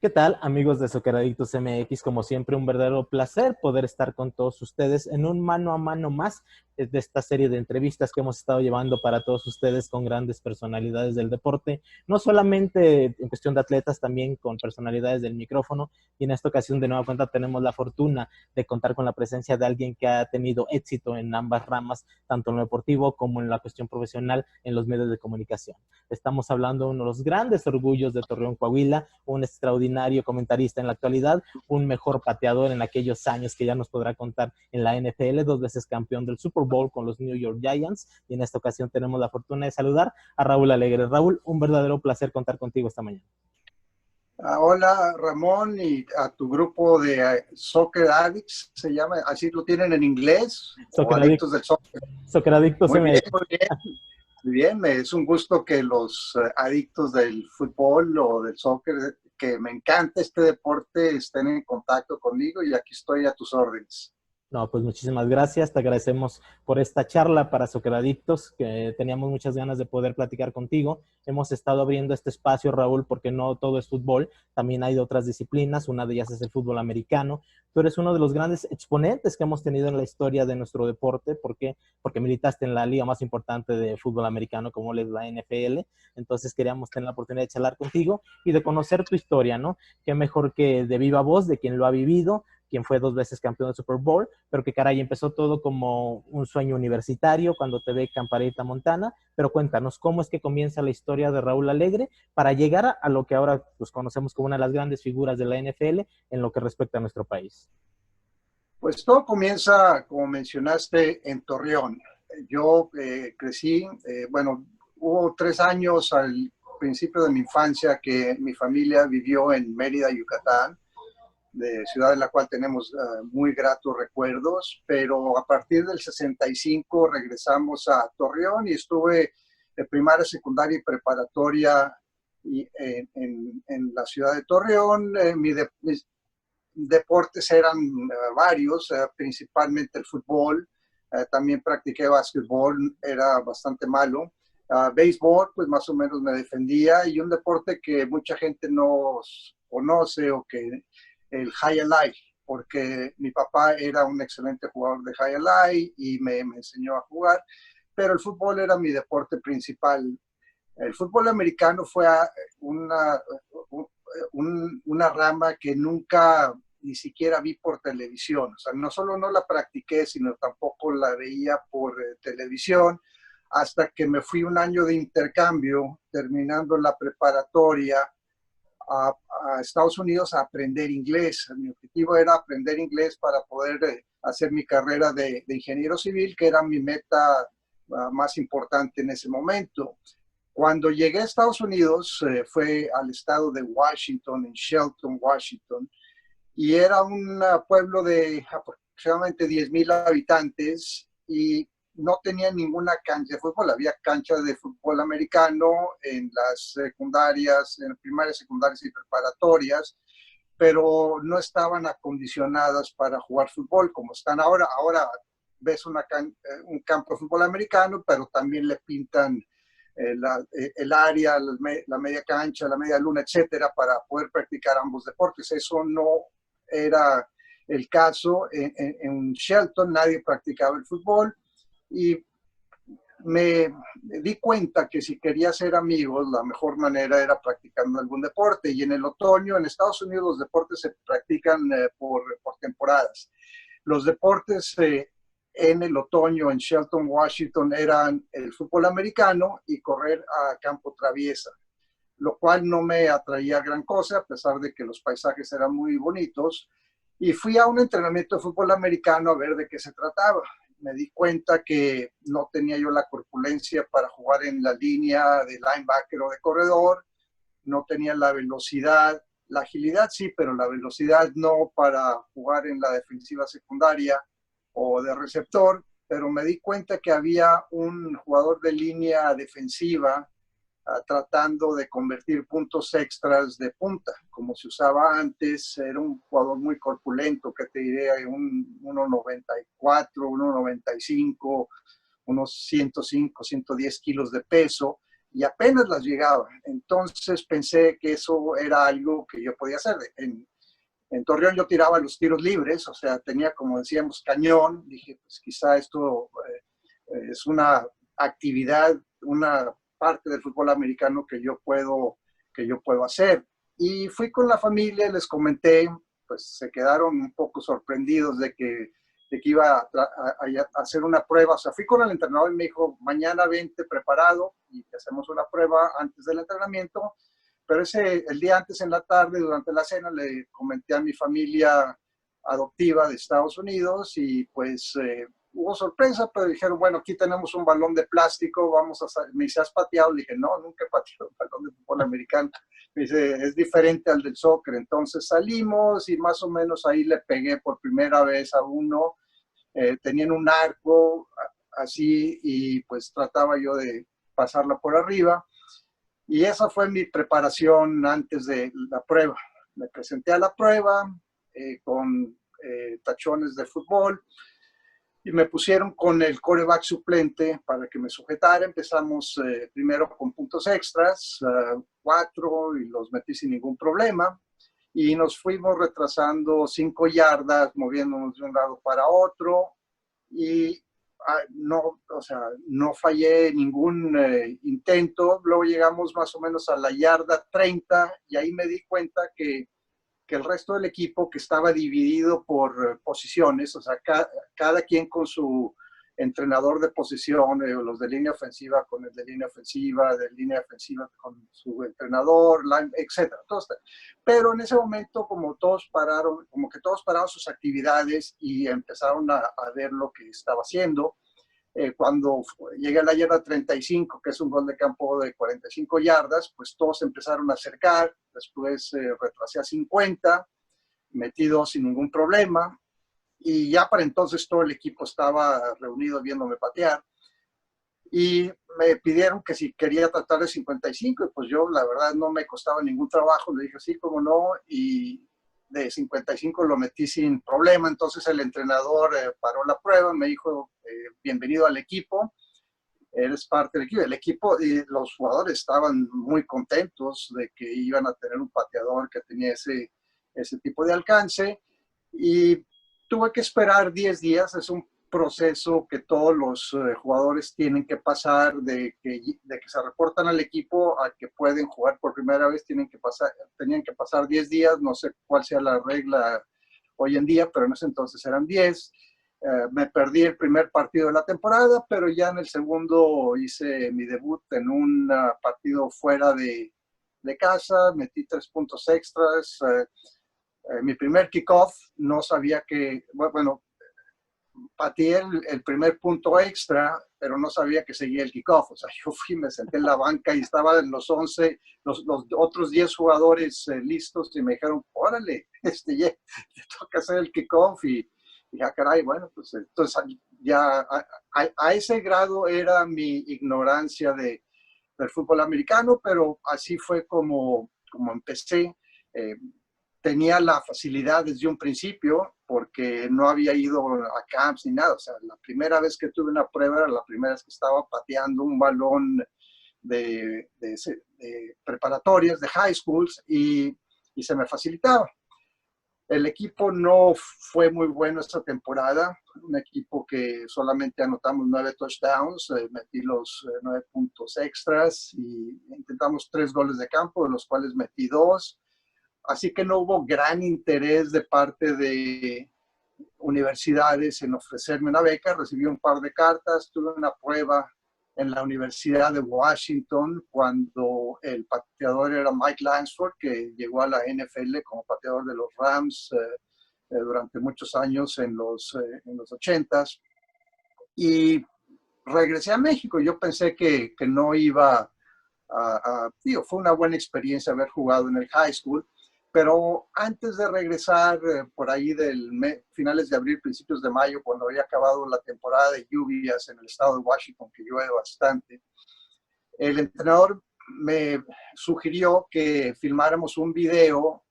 ¿Qué tal, amigos de Soccer Adictos MX? Como siempre, un verdadero placer poder estar con todos ustedes en un mano a mano más de esta serie de entrevistas que hemos estado llevando para todos ustedes con grandes personalidades del deporte, no solamente en cuestión de atletas, también con personalidades del micrófono. Y en esta ocasión, de nueva cuenta, tenemos la fortuna de contar con la presencia de alguien que ha tenido éxito en ambas ramas, tanto en lo deportivo como en la cuestión profesional en los medios de comunicación. Estamos hablando de uno de los grandes orgullos de Torreón, Coahuila, un extraordinario comentarista en la actualidad, un mejor pateador en aquellos años que ya nos podrá contar en la NFL, 2 veces campeón del Super Bowl con los New York Giants, y en esta ocasión tenemos la fortuna de saludar a Raúl Alegre. Raúl, un verdadero placer contar contigo esta mañana. Hola Ramón, y a tu grupo de Soccer Addicts, se llama, así lo tienen en inglés, o Adictos del Soccer. Soccer Adictos Muy bien, MX. muy bien. Muy bien, es un gusto que los adictos del fútbol o del soccer, que me encanta este deporte, estén en contacto conmigo, y aquí estoy a tus órdenes. No, pues muchísimas gracias, te agradecemos por esta charla para Socceradictos, que teníamos muchas ganas de poder platicar contigo. Hemos estado abriendo este espacio, Raúl, porque no todo es fútbol, también hay otras disciplinas, una de ellas es el fútbol americano. Tú eres uno de los grandes exponentes que hemos tenido en la historia de nuestro deporte. ¿Por qué? Porque militaste en la liga más importante de fútbol americano, como es la NFL. Entonces queríamos tener la oportunidad de charlar contigo y de conocer tu historia, ¿no? Qué mejor que de viva voz de quien lo ha vivido, quien fue 2 veces campeón del Super Bowl, pero que caray, empezó todo como un sueño universitario cuando te ve Camparita Montana. Pero cuéntanos, ¿cómo es que comienza la historia de Raúl Alegre para llegar a lo que ahora pues, conocemos como una de las grandes figuras de la NFL en lo que respecta a nuestro país? Pues todo comienza, como mencionaste, en Torreón. Yo crecí, bueno, hubo 3 años al principio de mi infancia que mi familia vivió en Mérida, Yucatán, de ciudad en la cual tenemos muy gratos recuerdos, pero a partir del 65 regresamos a Torreón y estuve de primaria, secundaria y preparatoria en la ciudad de Torreón. Mis deportes eran varios, principalmente el fútbol. También practiqué básquetbol, era bastante malo. Béisbol, pues más o menos me defendía, y un deporte que mucha gente no conoce, o que el high alive, porque mi papá era un excelente jugador de high alive y me enseñó a jugar, pero el fútbol era mi deporte principal. El fútbol americano fue una, una rama que nunca ni siquiera vi por televisión. O sea, no solo no la practiqué, sino tampoco la veía por televisión, hasta que me fui un año de intercambio, terminando la preparatoria, a Estados Unidos a aprender inglés. Mi objetivo era aprender inglés para poder hacer mi carrera de ingeniero civil, que era mi meta más importante en ese momento. Cuando llegué a Estados Unidos, fue al estado de Washington, en Shelton, Washington, y era un pueblo de aproximadamente 10,000 habitantes, y no tenía ninguna cancha de fútbol. Había canchas de fútbol americano en las secundarias, en primarias, secundarias y preparatorias, pero no estaban acondicionadas para jugar fútbol como están ahora. Ahora ves un campo de fútbol americano, pero también le pintan el área, la media cancha, la media luna, etcétera, para poder practicar ambos deportes. Eso no era el caso. En Shelton nadie practicaba el fútbol, y me di cuenta que si quería ser amigos, la mejor manera era practicando algún deporte. Y en el otoño, en Estados Unidos, los deportes se practican por temporadas. Los deportes en el otoño en Shelton, Washington, eran el fútbol americano y correr a campo traviesa, lo cual no me atraía gran cosa, a pesar de que los paisajes eran muy bonitos. Y fui a un entrenamiento de fútbol americano a ver de qué se trataba. Me di cuenta que no tenía yo la corpulencia para jugar en la línea de linebacker o de corredor, no tenía la velocidad, la agilidad sí, pero la velocidad no, para jugar en la defensiva secundaria o de receptor. Pero me di cuenta que había un jugador de línea defensiva tratando de convertir puntos extras de punta, como se usaba antes. Era un jugador muy corpulento, que te diré un 1,94, 1,95, unos 105, 110 kilos de peso, y apenas las llegaba. Entonces pensé que eso era algo que yo podía hacer. En Torreón yo tiraba los tiros libres, o sea, tenía, como decíamos, cañón. Dije, pues quizá esto es una actividad, una parte del fútbol americano que yo puedo hacer. Y fui con la familia, les comenté, pues se quedaron un poco sorprendidos de que iba a hacer una prueba. O sea, fui con el entrenador y me dijo, mañana vente preparado y hacemos una prueba antes del entrenamiento. Pero el día antes, en la tarde, durante la cena, le comenté a mi familia adoptiva de Estados Unidos y pues hubo sorpresa, pero dijeron, bueno, aquí tenemos un balón de plástico, me dice, ¿has pateado? Le dije, no, nunca he pateado un balón de fútbol americano. Me dice, es diferente al del soccer. Entonces salimos y más o menos ahí le pegué por primera vez a uno. Tenían un arco así y pues trataba yo de pasarla por arriba. Y esa fue mi preparación antes de la prueba. Me presenté a la prueba con tachones de fútbol y me pusieron con el quarterback suplente para que me sujetara. Empezamos primero con puntos extras, 4, y los metí sin ningún problema. Y nos fuimos retrasando 5 yardas, moviéndonos de un lado para otro. Y no, o sea, no fallé ningún intento. Luego llegamos más o menos a la yarda 30 y ahí me di cuenta que el resto del equipo, que estaba dividido por posiciones, o sea, cada quien con su entrenador de posición, los de línea ofensiva con el de línea ofensiva, de línea ofensiva con su entrenador, etc. Pero en ese momento, como que todos pararon sus actividades y empezaron a ver lo que estaba haciendo. Cuando llegué a la yarda 35, que es un gol de campo de 45 yardas, pues todos empezaron a acercar, después retrasé a 50, metí 2 sin ningún problema, y ya para entonces todo el equipo estaba reunido viéndome patear, y me pidieron que si quería tratar de 55, y pues yo la verdad no me costaba ningún trabajo, le dije sí, como no, y de 55 lo metí sin problema. Entonces el entrenador paró la prueba, me dijo, bienvenido al equipo, eres parte del equipo. El equipo y los jugadores estaban muy contentos de que iban a tener un pateador que tenía ese tipo de alcance, y tuve que esperar 10 días. Es un proceso que todos los jugadores tienen que pasar, de que se reportan al equipo a que pueden jugar por primera vez, tenían que pasar 10 días. No sé cuál sea la regla hoy en día, pero en ese entonces eran 10. Me perdí el primer partido de la temporada, pero ya en el segundo hice mi debut en un partido fuera de casa, metí 3 puntos extras. Mi primer kickoff, no sabía bueno, pateé el primer punto extra, pero no sabía que seguía el kickoff. O sea, yo me senté en la banca y estaban los 11, los otros 10 jugadores listos, y me dijeron, órale, ya te toca hacer el kickoff. Y dije, caray, bueno, pues entonces ya a ese grado era mi ignorancia del fútbol americano, pero así fue como empecé. Tenía la facilidad desde un principio porque no había ido a camps ni nada. O sea, la primera vez que tuve una prueba era la primera vez que estaba pateando un balón de preparatorias, de high schools, y se me facilitaba. El equipo no fue muy bueno esta temporada, un equipo que solamente anotamos 9 touchdowns, metí los 9 puntos extras y intentamos 3 goles de campo, de los cuales metí 2. Así que no hubo gran interés de parte de universidades en ofrecerme una beca. Recibí un par de cartas, tuve una prueba en la Universidad de Washington cuando el pateador era Mike Lansford, que llegó a la NFL como pateador de los Rams durante muchos años en los 80s. Y regresé a México. Yo pensé que no iba fue una buena experiencia haber jugado en el high school. Pero antes de regresar, por ahí finales de abril, principios de mayo, cuando había acabado la temporada de lluvias en el estado de Washington, que llueve bastante, el entrenador me sugirió que filmáramos un video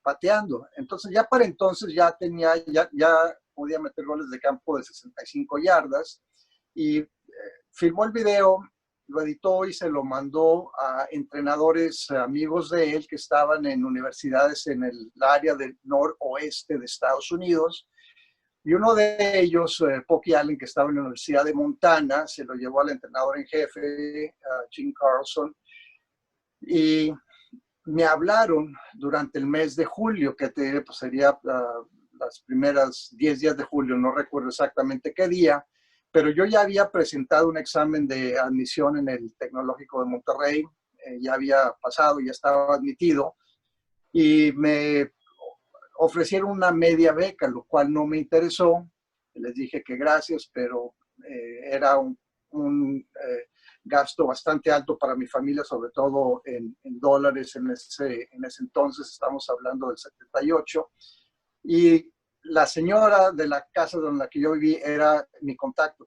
pateando. Entonces, ya para entonces ya podía meter goles de campo de 65 yardas, y filmó el video. lo editó y se lo mandó a entrenadores amigos de él que estaban en universidades en el área del noroeste de Estados Unidos. Y uno de ellos, Pocky Allen, que estaba en la Universidad de Montana, se lo llevó al entrenador en jefe, Jim Carlson, y me hablaron durante el mes de julio, que te diré, pues sería las primeras 10 días de julio, no recuerdo exactamente qué día, pero yo ya había presentado un examen de admisión en el Tecnológico de Monterrey, ya había pasado, ya estaba admitido, y me ofrecieron una media beca, lo cual no me interesó. Les dije que gracias, pero era un gasto bastante alto para mi familia, sobre todo en dólares en ese entonces, estamos hablando del 78. Y la señora de la casa donde la que yo viví era mi contacto,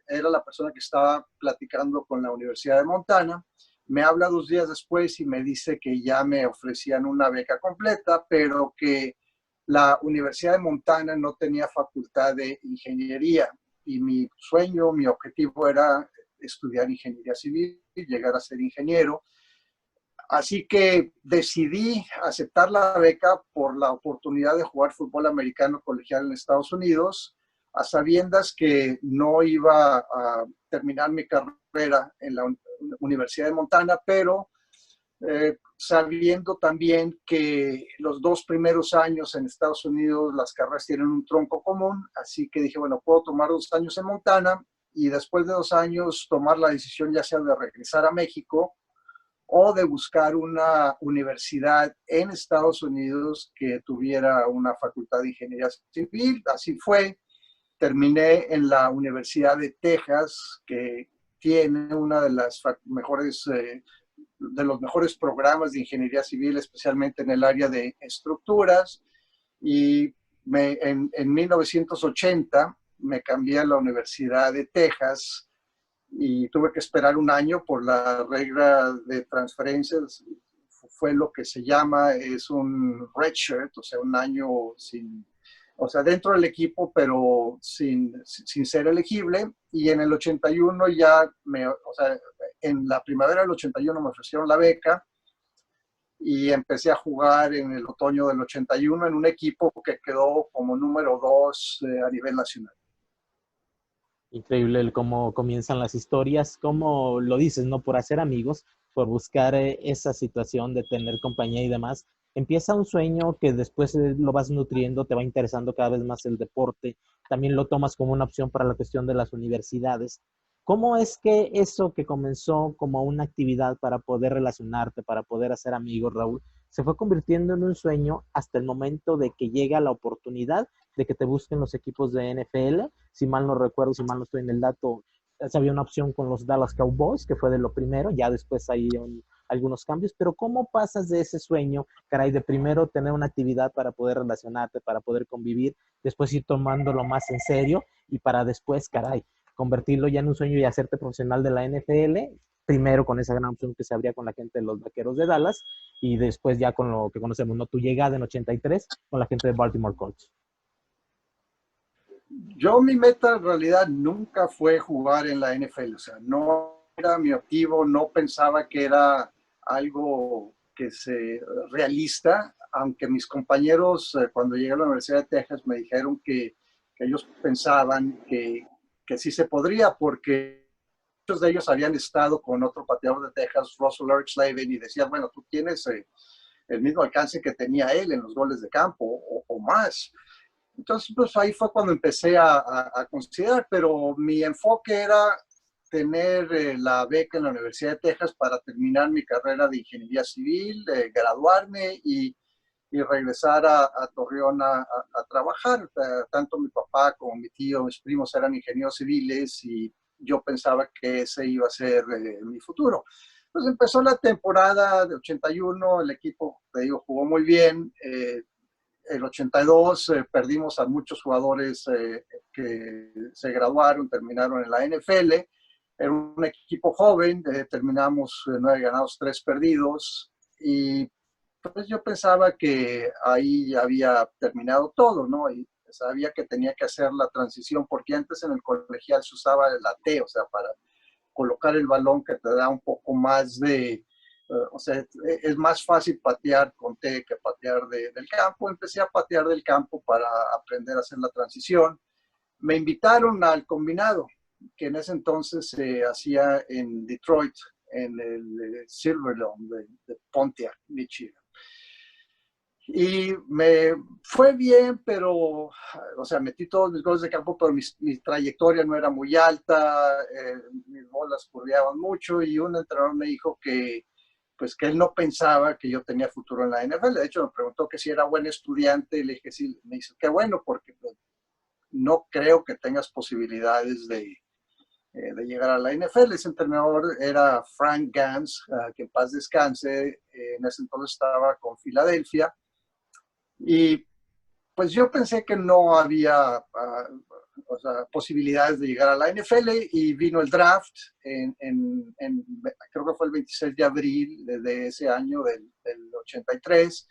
era la persona que estaba platicando con la Universidad de Montana. Me habla 2 días después y me dice que ya me ofrecían una beca completa, pero que la Universidad de Montana no tenía facultad de ingeniería y mi sueño, mi objetivo era estudiar ingeniería civil y llegar a ser ingeniero. Así que decidí aceptar la beca por la oportunidad de jugar fútbol americano colegial en Estados Unidos, a sabiendas que no iba a terminar mi carrera en la Universidad de Montana, pero sabiendo también que los 2 primeros años en Estados Unidos las carreras tienen un tronco común, así que dije, bueno, puedo tomar 2 años en Montana y después de 2 años tomar la decisión ya sea de regresar a México o de buscar una universidad en Estados Unidos que tuviera una facultad de ingeniería civil. Así fue. Terminé en la Universidad de Texas, que tiene una de las mejores, de los mejores programas de ingeniería civil, especialmente en el área de estructuras. Y en 1980 me cambié a la Universidad de Texas y tuve que esperar un año por la regla de transferencias. Fue lo que se llama, es un redshirt, o sea, un año sin, o sea, dentro del equipo, pero sin ser elegible. Y en el 81 ya, o sea, en la primavera del 81 me ofrecieron la beca y empecé a jugar en el otoño del 81 en un equipo que quedó como número 2 a nivel nacional. Increíble el cómo comienzan las historias, como lo dices, ¿no? Por hacer amigos, por buscar esa situación de tener compañía y demás. Empieza un sueño que después lo vas nutriendo, te va interesando cada vez más el deporte. También lo tomas como una opción para la cuestión de las universidades. ¿Cómo es que eso que comenzó como una actividad para poder relacionarte, para poder hacer amigos, Raúl, se fue convirtiendo en un sueño hasta el momento de que llega la oportunidad de que te busquen los equipos de NFL? Si mal no recuerdo, si mal no estoy en el dato, había una opción con los Dallas Cowboys, que fue de lo primero, ya después hay algunos cambios, pero ¿cómo pasas de ese sueño, caray, de primero tener una actividad para poder relacionarte, para poder convivir, después ir tomándolo más en serio y para después, caray, convertirlo ya en un sueño y hacerte profesional de la NFL, primero con esa gran opción que se abría con la gente de los Vaqueros de Dallas y después ya con lo que conocemos, ¿no? Tu llegada en 83 con la gente de Baltimore Colts. Yo, mi meta en realidad nunca fue jugar en la NFL, o sea, no era mi objetivo, no pensaba que era algo que se realista, aunque mis compañeros cuando llegué a la Universidad de Texas me dijeron que ellos pensaban que sí se podría, porque muchos de ellos habían estado con otro pateador de Texas, Russell Erxleben, y decían, bueno, tú tienes el mismo alcance que tenía él en los goles de campo o más. Entonces, pues ahí fue cuando empecé a considerar, pero mi enfoque era tener la beca en la Universidad de Texas para terminar mi carrera de ingeniería civil, graduarme y regresar a Torreón a trabajar. Tanto mi papá como mi tío, mis primos eran ingenieros civiles y yo pensaba que ese iba a ser mi futuro. Pues empezó la temporada de 81, el equipo, te digo, jugó muy bien. El 82 perdimos a muchos jugadores que se graduaron, terminaron en la NFL. Era un equipo joven, terminamos 9 ganados, 3 perdidos. Y pues yo pensaba que ahí ya había terminado todo, ¿no? Y sabía que tenía que hacer la transición, porque antes en el colegial se usaba la T, o sea, para colocar el balón que te da un poco más de, o sea, es más fácil patear con T que patear del campo. Empecé a patear del campo para aprender a hacer la transición. Me invitaron al combinado, que en ese entonces se hacía en Detroit, en el Silverlone de Pontiac, Michigan. Y me fue bien, pero, o sea, metí todos mis goles de campo, pero mi trayectoria no era muy alta, mis bolas curveaban mucho, y un entrenador me dijo que, pues, que él no pensaba que yo tenía futuro en la NFL. De hecho, me preguntó que si era buen estudiante, y le dije sí. Me dice, qué bueno, porque pues, no creo que tengas posibilidades de llegar a la NFL. Ese entrenador era Frank Gans, que en paz descanse. En ese entonces estaba con Filadelfia. Y pues yo pensé que no había o sea, posibilidades de llegar a la NFL, y vino el draft creo que fue el 26 de abril de ese año del 83.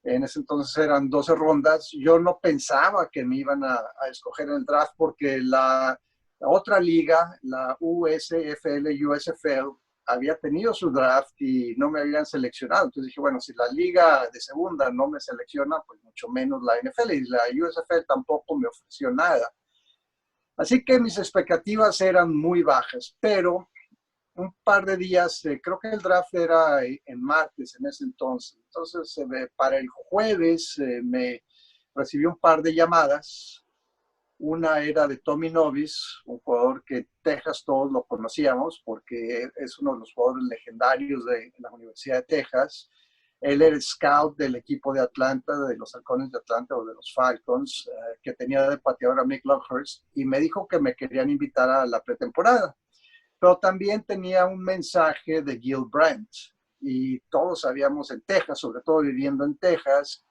En ese entonces eran 12 rondas. Yo no pensaba que me iban a escoger en el draft, porque la otra liga, la USFL, USFL, había tenido su draft y no me habían seleccionado. Entonces dije, bueno, si la liga de segunda no me selecciona, pues mucho menos la NFL, y la USFL tampoco me ofreció nada. Así que mis expectativas eran muy bajas, pero un par de días, creo que el draft era en martes en ese entonces. Entonces, para el jueves me recibí un par de llamadas. Una era de Tommy Novis, un jugador que Texas todos lo conocíamos porque es uno de los jugadores legendarios de la Universidad de Texas. Él era el scout del equipo de Atlanta, de los Halcones de Atlanta o de los Falcons, que tenía de pateador a Mick Luckhurst, y me dijo que me querían invitar a la pretemporada. Pero también tenía un mensaje de Gil Brandt, y todos sabíamos en Texas, sobre todo viviendo en Texas,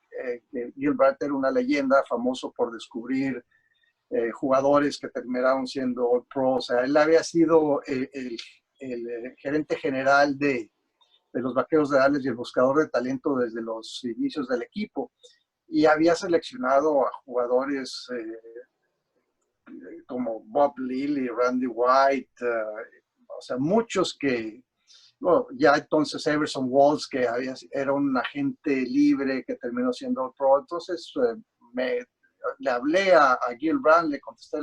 que Gil Brandt era una leyenda, famoso por descubrir jugadores que terminaron siendo All Pro. O sea, él había sido el gerente general de los Vaqueros de Dallas y el buscador de talento desde los inicios del equipo, y había seleccionado a jugadores como Bob Lilly, Randy White, o sea, muchos que, bueno, ya entonces Everson Walls, que era un agente libre que terminó siendo All Pro. Entonces le hablé a Gil Brandt, le contesté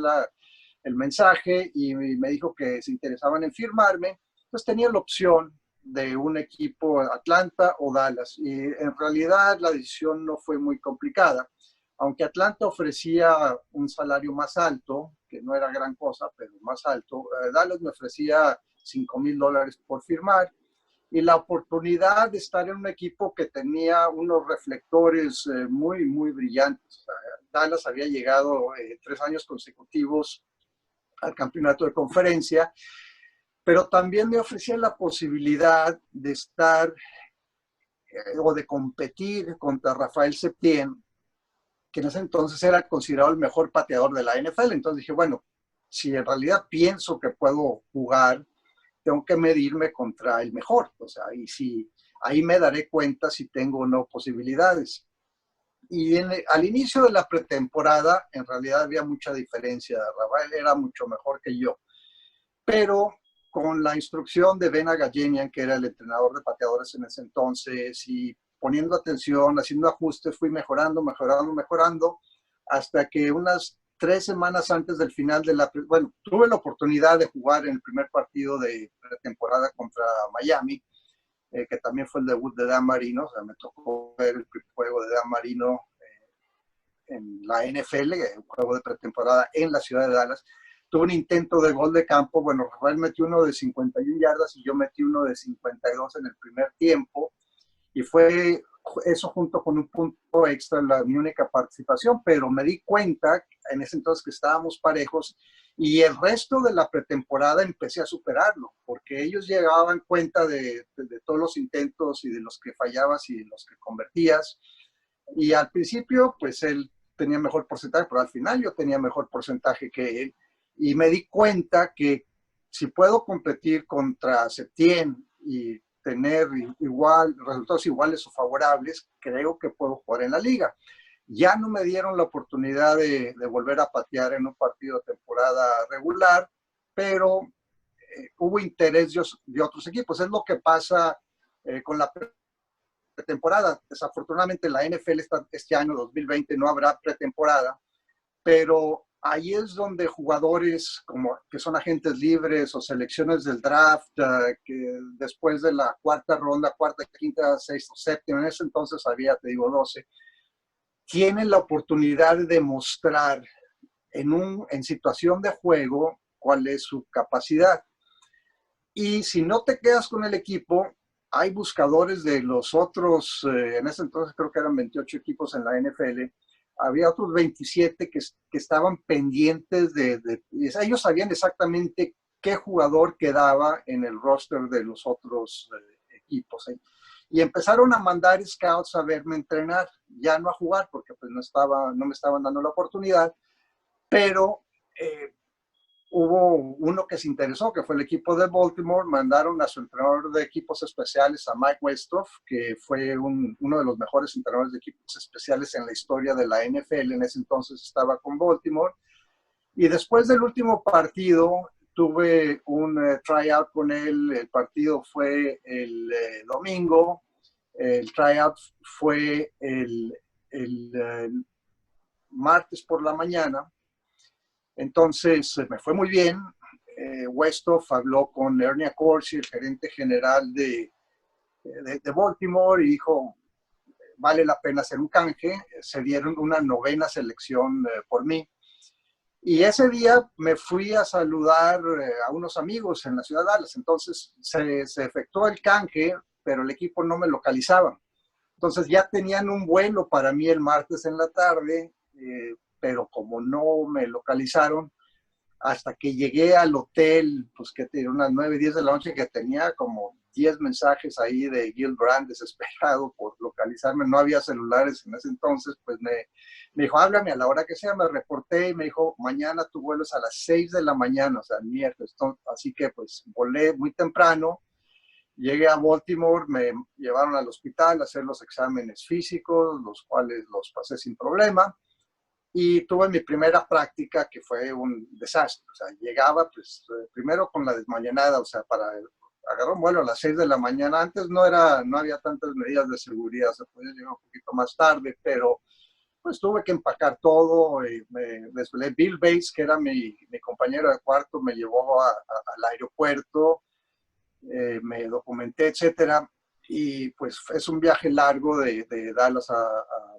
el mensaje, y me dijo que se interesaban en firmarme. Entonces tenía la opción de un equipo, Atlanta o Dallas, y en realidad la decisión no fue muy complicada. Aunque Atlanta ofrecía un salario más alto, que no era gran cosa, pero más alto, Dallas me ofrecía $5,000 por firmar, y la oportunidad de estar en un equipo que tenía unos reflectores muy, muy brillantes. O sea, Dallas había llegado 3 años consecutivos al campeonato de conferencia, pero también me ofrecía la posibilidad de estar o de competir contra Rafael Septien, que en ese entonces era considerado el mejor pateador de la NFL. Entonces dije, bueno, si en realidad pienso que puedo jugar, tengo que medirme contra el mejor. O sea, y si ahí me daré cuenta si tengo o no posibilidades. Y al inicio de la pretemporada, en realidad había mucha diferencia. Rafael era mucho mejor que yo. Pero con la instrucción de Ben Agajanian, que era el entrenador de pateadores en ese entonces, y poniendo atención, haciendo ajustes, fui mejorando, hasta que unas 3 semanas antes del final bueno, tuve la oportunidad de jugar en el primer partido de pretemporada contra Miami, que también fue el debut de Dan Marino. O sea, me tocó ver el juego de Dan Marino en la NFL, un juego de pretemporada en la ciudad de Dallas. Tuve un intento de gol de campo. Bueno, Rafael metió uno de 51 yardas y yo metí uno de 52 en el primer tiempo, y fue eso junto con un punto extra mi única participación. Pero me di cuenta en ese entonces que estábamos parejos, y el resto de la pretemporada empecé a superarlo, porque ellos llegaban cuenta de todos los intentos y de los que fallabas y de los que convertías. Y al principio, pues él tenía mejor porcentaje, pero al final yo tenía mejor porcentaje que él. Y me di cuenta que si puedo competir contra Septien y tener resultados iguales o favorables, creo que puedo jugar en la liga. Ya no me dieron la oportunidad de volver a patear en un partido de temporada regular, pero hubo interés de otros equipos. Es lo que pasa con la pretemporada. Desafortunadamente la NFL este año 2020 no habrá pretemporada, pero ahí es donde jugadores como que son agentes libres o selecciones del draft, que después de la cuarta ronda, cuarta, quinta, sexta, séptima, en ese entonces había, te digo, 12, tienen la oportunidad de demostrar en situación de juego cuál es su capacidad. Y si no te quedas con el equipo, hay buscadores de los otros, en ese entonces creo que eran 28 equipos en la NFL, había otros 27 que estaban pendientes ellos sabían exactamente qué jugador quedaba en el roster de los otros equipos. Y empezaron a mandar scouts a verme entrenar, ya no a jugar porque pues no me estaban dando la oportunidad, pero hubo uno que se interesó, que fue el equipo de Baltimore. Mandaron a su entrenador de equipos especiales, a Mike Westhoff, que fue uno de los mejores entrenadores de equipos especiales en la historia de la NFL. En ese entonces estaba con Baltimore. Y después del último partido, tuve un tryout con él. El partido fue el domingo. El tryout fue el martes por la mañana. Entonces, me fue muy bien. Westhoff habló con Ernie Accorsi, el gerente general de Baltimore, y dijo, vale la pena hacer un canje. Se dieron una 9ª selección por mí. Y ese día me fui a saludar a unos amigos en la ciudad de Dallas. Entonces, se efectuó el canje, pero el equipo no me localizaba. Entonces, ya tenían un vuelo para mí el martes en la tarde, pero como no me localizaron, hasta que llegué al hotel, pues que tenía unas 9, 10 de la noche, que tenía como 10 mensajes ahí de Gil Brandt desesperado por localizarme. No había celulares en ese entonces, pues me dijo, háblame a la hora que sea. Me reporté y me dijo, mañana tu vuelo es a las 6 de la mañana, o sea, miércoles. Así que pues volé muy temprano. Llegué a Baltimore, me llevaron al hospital a hacer los exámenes físicos, los cuales los pasé sin problema. Y tuve mi primera práctica, que fue un desastre. O sea, llegaba pues primero con la desmañanada, o sea, para agarrar un vuelo a las 6 de la mañana. Antes no había tantas medidas de seguridad, se podía llegar un poquito más tarde, pero pues tuve que empacar todo. Y me desvelé. Bill Bates, que era mi compañero de cuarto, me llevó al aeropuerto, me documenté, etcétera. Y pues es un viaje largo de Dallas a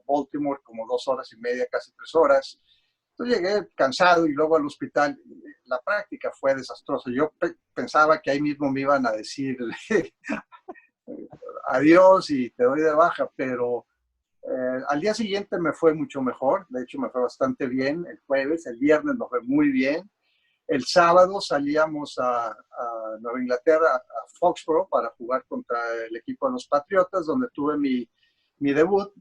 Baltimore, como 2 horas y media, casi 3 horas. Entonces llegué cansado y luego al hospital. La práctica fue desastrosa. Yo pensaba que ahí mismo me iban a decir adiós y te doy de baja, pero al día siguiente me fue mucho mejor. De hecho, me fue bastante bien el jueves. El viernes me fue muy bien. El sábado salíamos a Nueva Inglaterra, a Foxborough, para jugar contra el equipo de los Patriotas, donde tuve mi debut.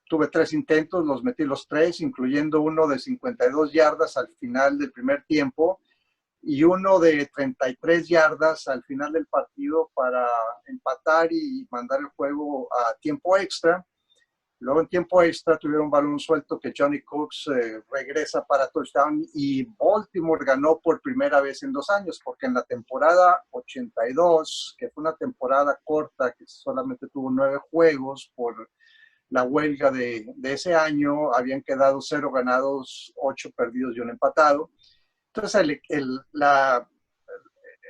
Tuve 3 intentos, los metí los 3, incluyendo uno de 52 yardas al final del primer tiempo y uno de 33 yardas al final del partido para empatar y mandar el juego a tiempo extra. Luego en tiempo extra tuvieron un balón suelto que Johnny Cooks regresa para touchdown, y Baltimore ganó por primera vez en 2 años, porque en la temporada 82, que fue una temporada corta, que solamente tuvo 9 juegos por la huelga de ese año, habían quedado 0 ganados, 8 perdidos y 1 empatado. Entonces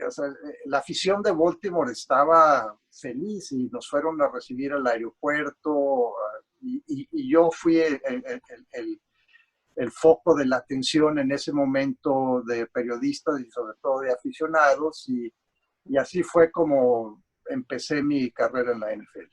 o sea, la afición de Baltimore estaba feliz y nos fueron a recibir al aeropuerto, y yo fui el foco de la atención en ese momento de periodistas y sobre todo de aficionados, y así fue como empecé mi carrera en la NFL.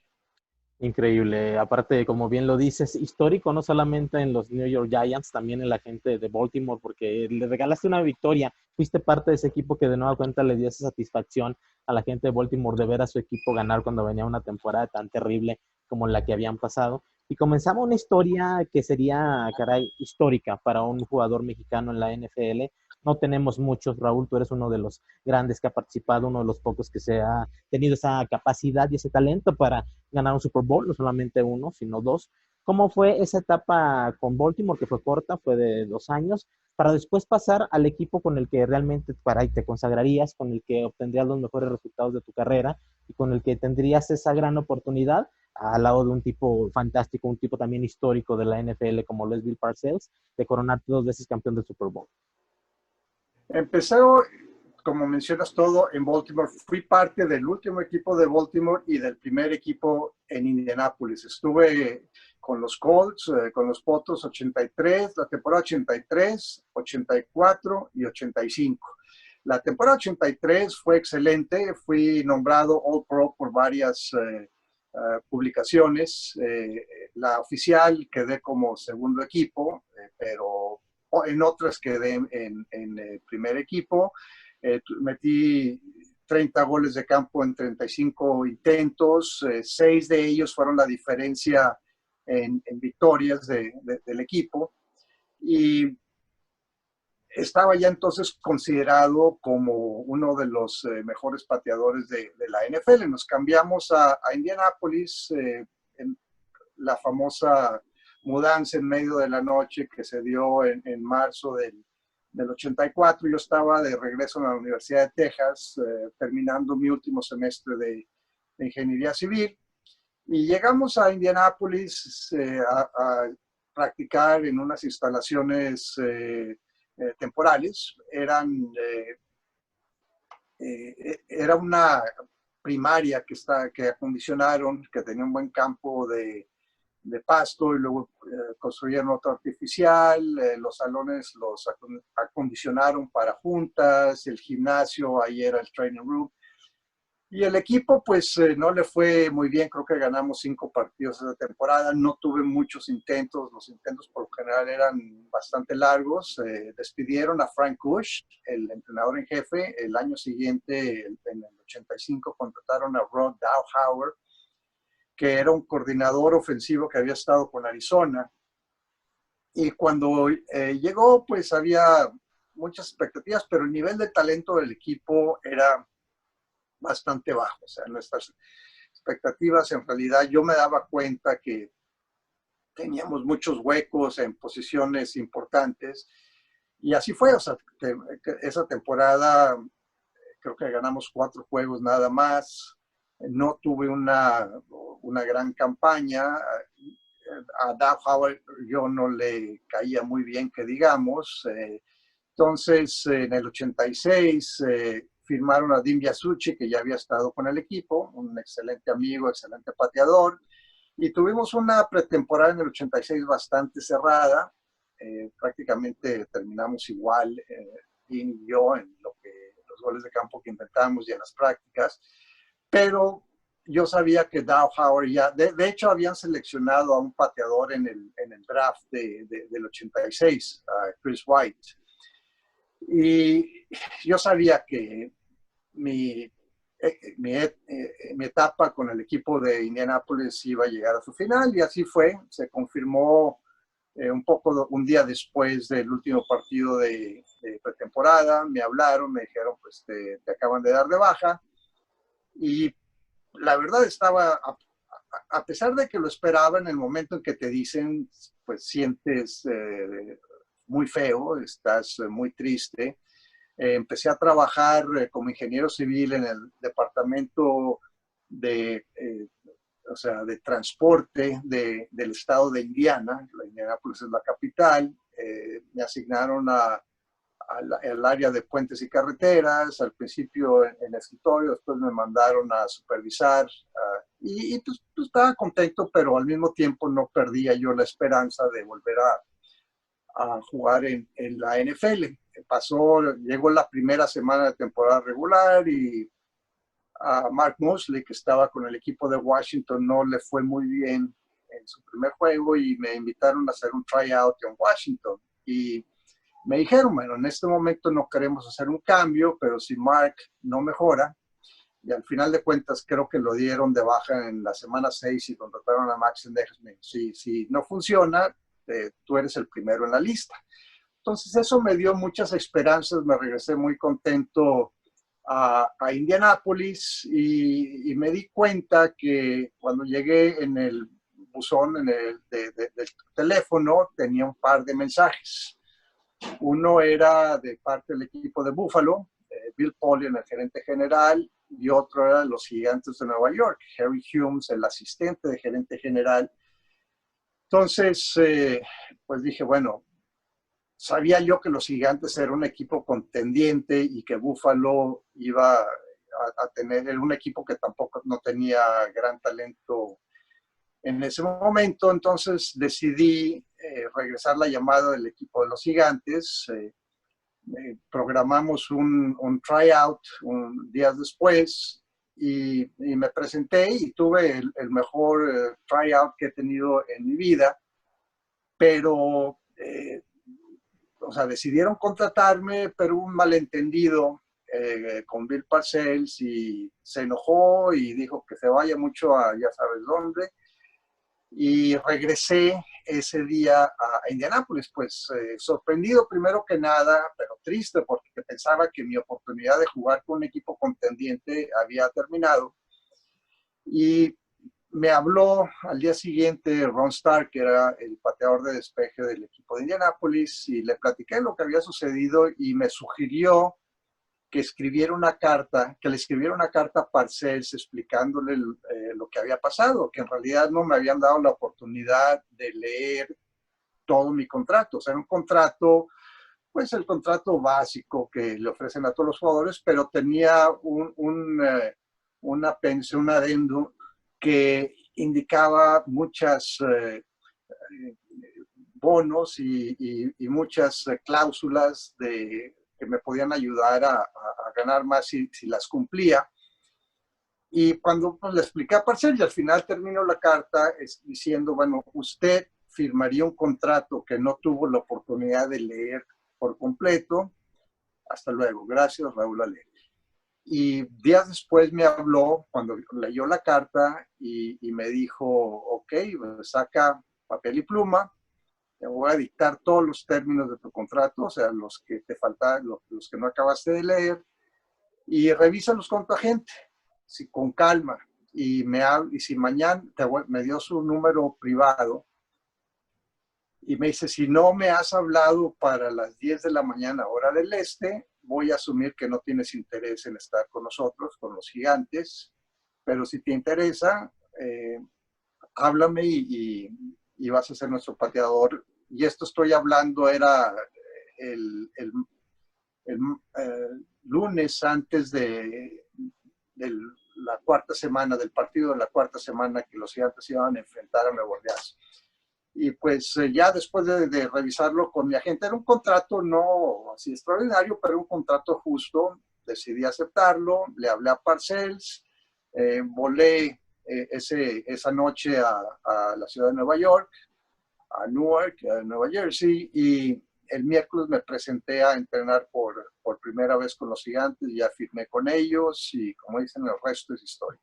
Increíble. Aparte, como bien lo dices, histórico no solamente en los New York Giants, también en la gente de Baltimore, porque le regalaste una victoria. Fuiste parte de ese equipo que de nueva cuenta le dio esa satisfacción a la gente de Baltimore de ver a su equipo ganar cuando venía una temporada tan terrible como la que habían pasado. Y comenzaba una historia que sería, caray, histórica para un jugador mexicano en la NFL. No tenemos muchos, Raúl, tú eres uno de los grandes que ha participado, uno de los pocos que se ha tenido esa capacidad y ese talento para ganar un Super Bowl, no solamente uno, sino 2. ¿Cómo fue esa etapa con Baltimore, que fue corta, fue de 2 años? para después pasar al equipo con el que realmente te consagrarías, con el que obtendrías los mejores resultados de tu carrera y con el que tendrías esa gran oportunidad al lado de un tipo fantástico, un tipo también histórico de la NFL como lo es Bill Parcells, de coronarte 2 veces campeón del Super Bowl. Empecé, como mencionas todo, en Baltimore. Fui parte del último equipo de Baltimore y del primer equipo en Indianápolis. Estuve con los Colts, con los Potros 83, la temporada 83, 84 y 85. La temporada 83 fue excelente. Fui nombrado All Pro por varias publicaciones. La oficial quedé como segundo equipo, pero en otras quedé en el primer equipo. Metí 30 goles de campo en 35 intentos, 6 de ellos fueron la diferencia en victorias del equipo. Y estaba ya entonces considerado como uno de los mejores pateadores de la NFL. Nos cambiamos a Indianápolis, en la famosa mudanza en medio de la noche que se dio en marzo del 84. Yo estaba de regreso en la Universidad de Texas, terminando mi último semestre de Ingeniería Civil. Y llegamos a Indianápolis a practicar en unas instalaciones temporales. Era una primaria que acondicionaron, que tenía un buen campo de pasto, y luego construyeron otro artificial. Los salones los acondicionaron para juntas, el gimnasio, ahí era el training room. Y el equipo pues no le fue muy bien. Creo que ganamos 5 partidos esa temporada. No tuve muchos intentos, los intentos por lo general eran bastante largos. Despidieron a Frank Kush, el entrenador en jefe. El año siguiente, en el 85, contrataron a Rod Dowhauer, que era un coordinador ofensivo que había estado con Arizona. Y cuando llegó, pues había muchas expectativas, pero el nivel de talento del equipo era bastante bajo. O sea, nuestras expectativas, en realidad, yo me daba cuenta que teníamos muchos huecos en posiciones importantes. Y así fue. O sea, que esa temporada creo que ganamos 4 juegos nada más. No tuve una gran campaña. A Dowhauer yo no le caía muy bien, que digamos. Entonces, en el 86 firmaron a Dean Biasucci, que ya había estado con el equipo, un excelente amigo, excelente pateador. Y tuvimos una pretemporada en el 86 bastante cerrada. Prácticamente terminamos igual, Dean y yo, en los goles de campo que inventamos y en las prácticas. Pero yo sabía que Dowhauer ya, de hecho habían seleccionado a un pateador en el draft del 86, a Chris White. Y yo sabía que mi etapa con el equipo de Indianápolis iba a llegar a su final, y así fue. Se confirmó un día después del último partido de pretemporada. Me hablaron, me dijeron, pues te acaban de dar de baja. Y la verdad estaba, a pesar de que lo esperaba, en el momento en que te dicen, pues sientes muy feo, estás muy triste. Empecé a trabajar como ingeniero civil en el departamento de transporte del estado de Indiana. Indianápolis es la capital. Me asignaron al área de puentes y carreteras, al principio en escritorio, después me mandaron a supervisar, y pues estaba contento, pero al mismo tiempo no perdía yo la esperanza de volver a jugar en la NFL. Llegó la primera semana de temporada regular, y a Mark Mosley, que estaba con el equipo de Washington, no le fue muy bien en su primer juego, y me invitaron a hacer un tryout en Washington. Y me dijeron, bueno, en este momento no queremos hacer un cambio, pero si Mark no mejora, y al final de cuentas creo que lo dieron de baja en la semana 6 y contrataron a Max Sendejas, si no funciona, tú eres el primero en la lista. Entonces eso me dio muchas esperanzas. Me regresé muy contento a Indianápolis, y me di cuenta que cuando llegué en el buzón del teléfono tenía un par de mensajes. Uno era de parte del equipo de Buffalo, Bill Polian, el gerente general, y otro era los Gigantes de Nueva York, Harry Humes, el asistente de gerente general. Entonces, pues dije, bueno, sabía yo que los Gigantes era un equipo contendiente y que Buffalo iba a tener, era un equipo que tampoco no tenía gran talento en ese momento. Entonces decidí regresar la llamada del equipo de los Gigantes. Programamos un tryout días después y me presenté y tuve el mejor tryout que he tenido en mi vida, pero o sea, decidieron contratarme, pero un malentendido con Bill Parcells y se enojó y dijo que se vaya mucho a ya sabes dónde. Y regresé ese día a Indianápolis, pues sorprendido primero que nada, pero triste porque pensaba que mi oportunidad de jugar con un equipo contendiente había terminado. Y me habló al día siguiente Ron Stark, que era el pateador de despeje del equipo de Indianápolis, y le platiqué lo que había sucedido y me sugirió que le escribiera una carta a Parcells explicándole lo que había pasado, que en realidad no me habían dado la oportunidad de leer todo mi contrato. O sea, era un contrato, pues el contrato básico que le ofrecen a todos los jugadores, pero tenía una pensión, un adendum que indicaba muchas bonos y muchas cláusulas que me podían ayudar a ganar más si las cumplía. Y cuando pues, le expliqué a Parcells, y al final terminó la carta diciendo, bueno, usted firmaría un contrato que no tuvo la oportunidad de leer por completo. Hasta luego. Gracias, Raúl Alegre. Y días después me habló cuando leyó la carta y me dijo, ok, pues saca papel y pluma, te voy a dictar todos los términos de tu contrato, o sea, los que te faltan, los que no acabaste de leer, y revísalos con tu agente, si, con calma. Y si mañana me dio su número privado y me dice, si no me has hablado para las 10 de la mañana, hora del este, voy a asumir que no tienes interés en estar con nosotros, con los Gigantes, pero si te interesa, háblame y vas a ser nuestro pateador. Y esto estoy hablando, era el lunes antes de la cuarta semana, del partido de la cuarta semana que los Gigantes iban a enfrentar a Nueva Orleans. Y pues ya después de revisarlo con mi agente, era un contrato no así extraordinario, pero un contrato justo, decidí aceptarlo, le hablé a Parcells, volé esa noche a la ciudad de Nueva York, a Newark, a Nueva Jersey, y el miércoles me presenté a entrenar por primera vez con los Gigantes, ya firmé con ellos y como dicen, el resto es historia.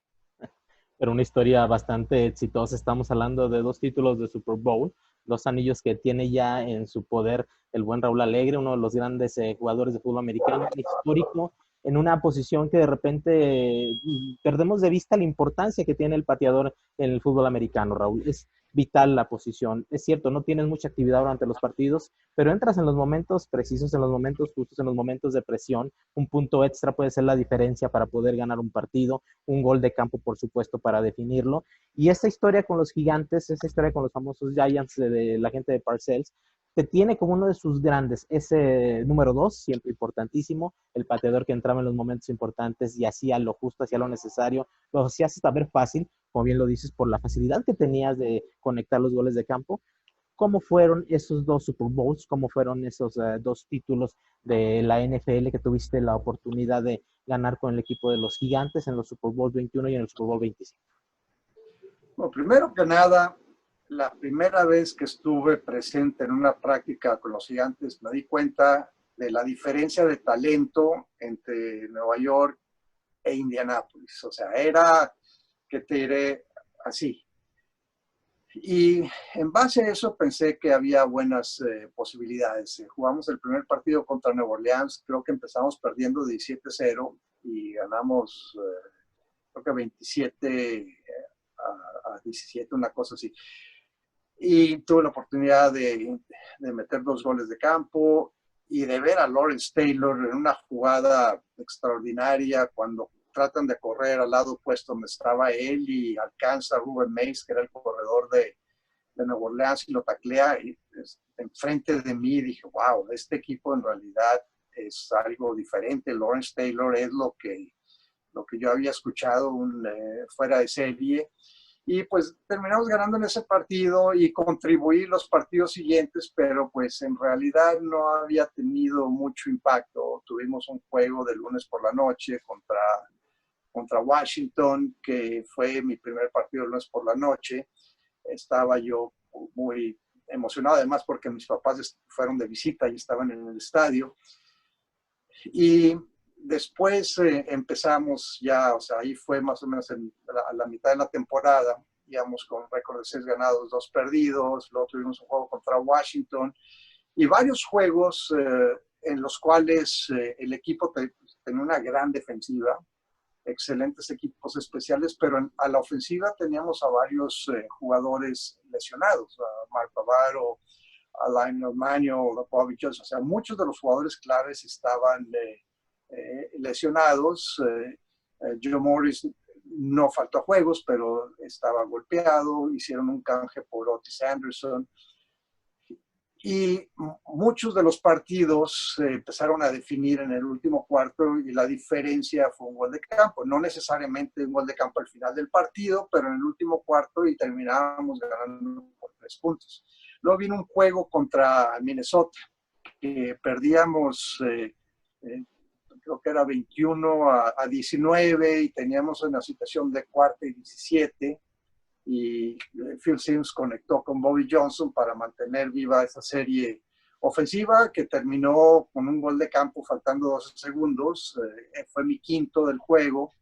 Pero una historia bastante exitosa. Estamos hablando de 2 títulos de Super Bowl, 2 anillos que tiene ya en su poder el buen Raúl Alegre, uno de los grandes jugadores de fútbol americano, histórico, en una posición que de repente perdemos de vista la importancia que tiene el pateador en el fútbol americano, Raúl. Es vital la posición. Es cierto, no tienes mucha actividad durante los partidos, pero entras en los momentos precisos, en los momentos justos, en los momentos de presión. Un punto extra puede ser la diferencia para poder ganar un partido, un gol de campo, por supuesto, para definirlo. Y esta historia con los Gigantes, esa historia con los famosos Giants de la gente de Parcells, te tiene como uno de sus grandes, ese número 2, siempre importantísimo, el pateador que entraba en los momentos importantes y hacía lo justo, hacía lo necesario, lo hacías saber fácil, como bien lo dices, por la facilidad que tenías de conectar los goles de campo. ¿Cómo fueron esos 2 Super Bowls? ¿Cómo fueron esos 2 títulos de la NFL que tuviste la oportunidad de ganar con el equipo de los Gigantes en los Super Bowl 21 y en el Super Bowl 25? Bueno, primero que nada, la primera vez que estuve presente en una práctica con los Gigantes, me di cuenta de la diferencia de talento entre Nueva York e Indianápolis. O sea, era, que te diré, así. Y en base a eso pensé que había buenas posibilidades. Jugamos el primer partido contra Nueva Orleans, creo que empezamos perdiendo 17-0 y ganamos, creo que 27 a 17, una cosa así. Y tuve la oportunidad de meter 2 goles de campo y de ver a Lawrence Taylor en una jugada extraordinaria cuando tratan de correr al lado opuesto donde estaba él y alcanza a Ruben Mays, que era el corredor de Nueva Orleans, y lo taclea enfrente de mí. Dije, wow, este equipo en realidad es algo diferente. Lawrence Taylor es lo que yo había escuchado fuera de serie. Y pues terminamos ganando en ese partido y contribuí los partidos siguientes, pero pues en realidad no había tenido mucho impacto. Tuvimos un juego de lunes por la noche contra Washington, que fue mi primer partido de lunes por la noche. Estaba yo muy emocionado, además porque mis papás fueron de visita y estaban en el estadio. Y después empezamos ya, o sea, ahí fue más o menos a la mitad de la temporada, íbamos con récord de 6 ganados, 2 perdidos, luego tuvimos un juego contra Washington y varios juegos en los cuales el equipo tenía una gran defensiva, excelentes equipos especiales, pero a la ofensiva teníamos a varios jugadores lesionados, a Mark Bavaro, a Lionel Manuel, a Bobby Jones, o sea, muchos de los jugadores claves estaban lesionados. Joe Morris no faltó a juegos, pero estaba golpeado, hicieron un canje por Otis Anderson. Y muchos de los partidos empezaron a definir en el último cuarto y la diferencia fue un gol de campo. No necesariamente un gol de campo al final del partido, pero en el último cuarto y terminábamos ganando por 3 puntos. Luego vino un juego contra Minnesota, que perdíamos, creo que era 21-19 y teníamos una situación de cuarta y 17. Y Phil Simms conectó con Bobby Johnson para mantener viva esa serie ofensiva que terminó con un gol de campo faltando 12 segundos. Fue mi quinto del juego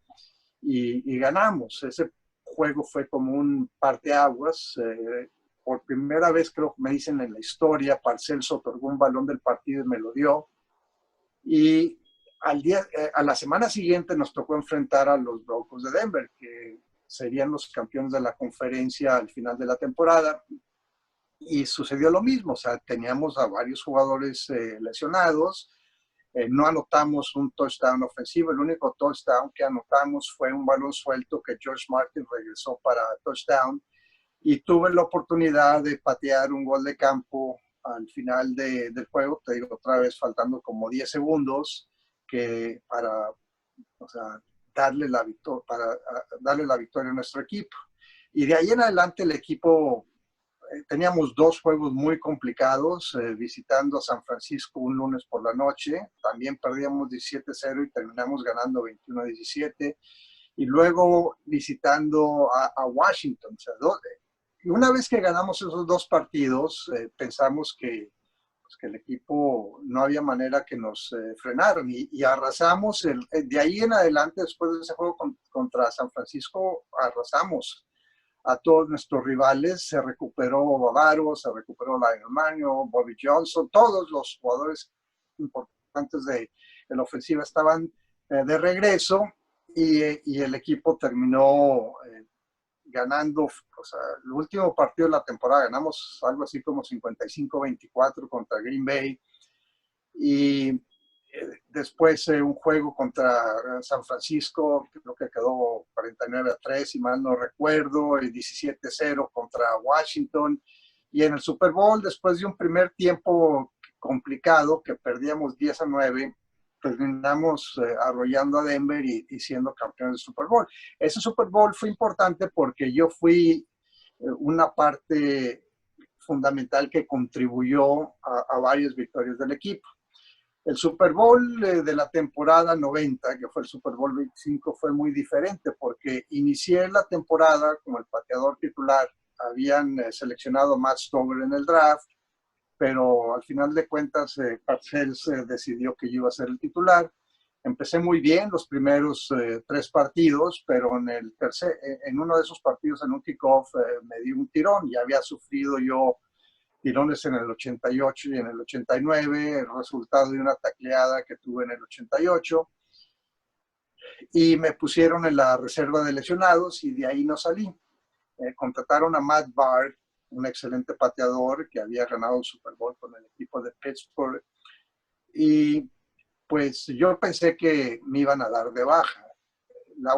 y ganamos. Ese juego fue como un parteaguas. Por primera vez, creo que me dicen en la historia, Parcells otorgó un balón del partido y me lo dio. Y a la semana siguiente nos tocó enfrentar a los Broncos de Denver, que serían los campeones de la conferencia al final de la temporada. Y sucedió lo mismo, o sea, teníamos a varios jugadores lesionados, no anotamos un touchdown ofensivo, el único touchdown que anotamos fue un balón suelto que George Martin regresó para touchdown, y tuve la oportunidad de patear un gol de campo al final del juego, te digo otra vez, faltando como 10 segundos, que o sea, darle la victoria a nuestro equipo. Y de ahí en adelante el equipo, teníamos 2 juegos muy complicados, visitando a San Francisco un lunes por la noche, también perdíamos 17-0 y terminamos ganando 21-17, y luego visitando a Washington. O sea, y una vez que ganamos esos 2 partidos, pensamos que el equipo no había manera que nos frenaran y arrasamos. De ahí en adelante, después de ese juego contra San Francisco, arrasamos a todos nuestros rivales. Se recuperó Bavaro, se recuperó Lionel Manuel, Bobby Johnson, todos los jugadores importantes de la ofensiva estaban de regreso y el equipo terminó ganando, o sea, el último partido de la temporada ganamos algo así como 55-24 contra Green Bay, y después un juego contra San Francisco, creo que quedó 49-3, si mal no recuerdo, y 17-0 contra Washington, y en el Super Bowl, después de un primer tiempo complicado, que perdíamos 10-9, terminamos arrollando a Denver y siendo campeones del Super Bowl. Ese Super Bowl fue importante porque yo fui una parte fundamental que contribuyó a varias victorias del equipo. El Super Bowl de la temporada 90, que fue el Super Bowl 25, fue muy diferente porque inicié la temporada como el pateador titular. Habían seleccionado a Matt Stover en el draft, pero al final de cuentas Parcells decidió que yo iba a ser el titular. Empecé muy bien los primeros 3 partidos, pero en uno de esos partidos, en un kickoff, me di un tirón. Ya había sufrido yo tirones en el 88 y en el 89, el resultado de una tacleada que tuve en el 88, y me pusieron en la reserva de lesionados y de ahí no salí. Contrataron a Matt Bahr, un excelente pateador que había ganado el Super Bowl con el equipo de Pittsburgh, y pues yo pensé que me iban a dar de baja. Lo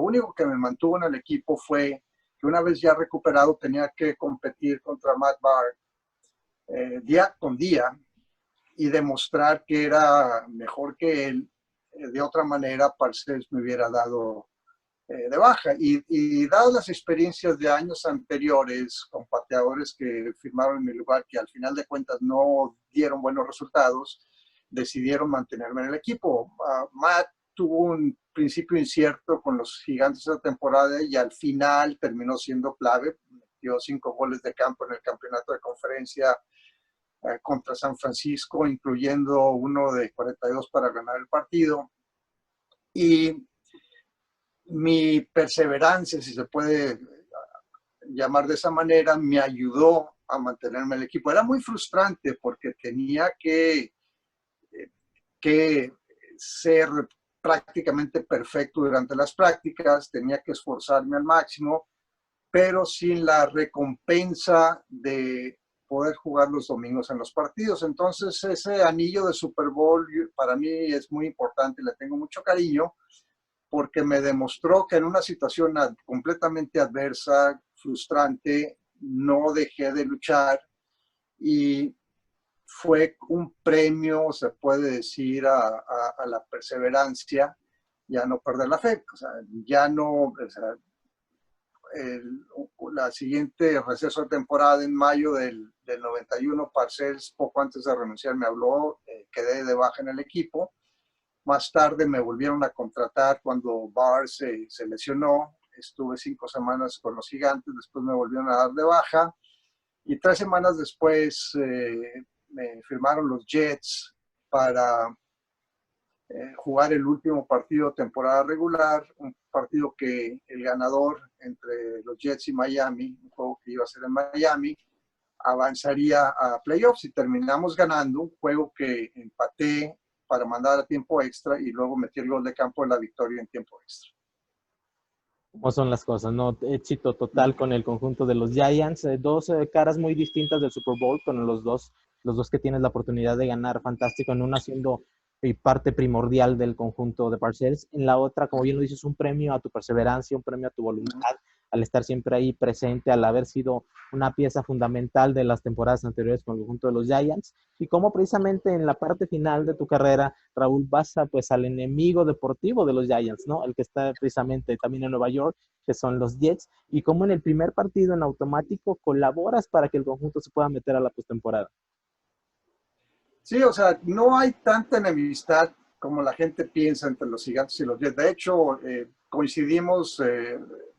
único que me mantuvo en el equipo fue que una vez ya recuperado tenía que competir contra Matt Barr día con día y demostrar que era mejor que él. De otra manera, Parcells me hubiera dado de baja. Y dadas las experiencias de años anteriores con pateadores que firmaron en mi lugar, que al final de cuentas no dieron buenos resultados, decidieron mantenerme en el equipo. Matt tuvo un principio incierto con los Gigantes de la temporada y al final terminó siendo clave. Metió 5 goles de campo en el campeonato de conferencia contra San Francisco, incluyendo uno de 42 para ganar el partido. Y mi perseverancia, si se puede llamar de esa manera, me ayudó a mantenerme en el equipo. Era muy frustrante porque tenía que ser prácticamente perfecto durante las prácticas, tenía que esforzarme al máximo, pero sin la recompensa de poder jugar los domingos en los partidos. Entonces, ese anillo de Super Bowl para mí es muy importante, le tengo mucho cariño, porque me demostró que en una situación completamente adversa, frustrante, no dejé de luchar y fue un premio, se puede decir, a la perseverancia y a no perder la fe. O sea, ya no, o sea, la siguiente receso de temporada en mayo del 91, Parcells, poco antes de renunciar, me habló, quedé de baja en el equipo. Más tarde me volvieron a contratar cuando Barr se lesionó. Estuve 5 semanas con los Gigantes, después me volvieron a dar de baja. Y 3 semanas después me firmaron los Jets para jugar el último partido de temporada regular, un partido que el ganador entre los Jets y Miami, un juego que iba a ser en Miami, avanzaría a playoffs y terminamos ganando un juego que empaté para mandar a tiempo extra y luego metí el gol de campo de la victoria en tiempo extra. ¿Cómo son las cosas? ¿No? Éxito total con el conjunto de los Giants. Dos caras muy distintas del Super Bowl, con los dos que tienes la oportunidad de ganar, fantástico. En una siendo parte primordial del conjunto de Parcells. En la otra, como bien lo dices, un premio a tu perseverancia, un premio a tu voluntad, al estar siempre ahí presente, al haber sido una pieza fundamental de las temporadas anteriores con el conjunto de los Giants. Y cómo precisamente en la parte final de tu carrera, Raúl, vas a, pues, al enemigo deportivo de los Giants, ¿no? El que está precisamente también en Nueva York, que son los Jets, y cómo en el primer partido en automático colaboras para que el conjunto se pueda meter a la postemporada. Sí, o sea, no hay tanta enemistad como la gente piensa entre los Gigantes y los Jets. De hecho, coincidimos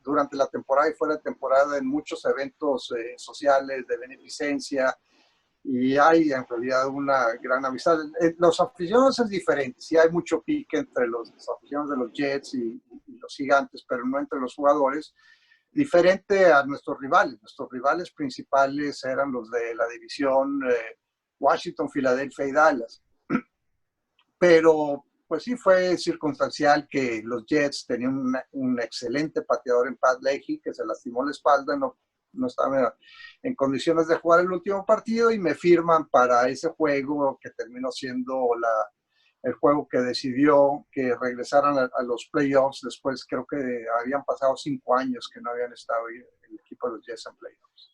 durante la temporada y fuera de temporada en muchos eventos sociales de beneficencia y hay en realidad una gran amistad. Los aficionados es diferente, sí hay mucho pique entre los aficionados de los Jets y los Gigantes, pero no entre los jugadores. Diferente a nuestros rivales. Nuestros rivales principales eran los de la división Washington, Filadelfia y Dallas. Pero pues sí fue circunstancial que los Jets tenían un excelente pateador en Pat Leahy que se lastimó la espalda, no estaba en condiciones de jugar el último partido y me firman para ese juego que terminó siendo el juego que decidió que regresaran a los playoffs. Después creo que habían pasado 5 años que no habían estado el equipo de los Jets en playoffs.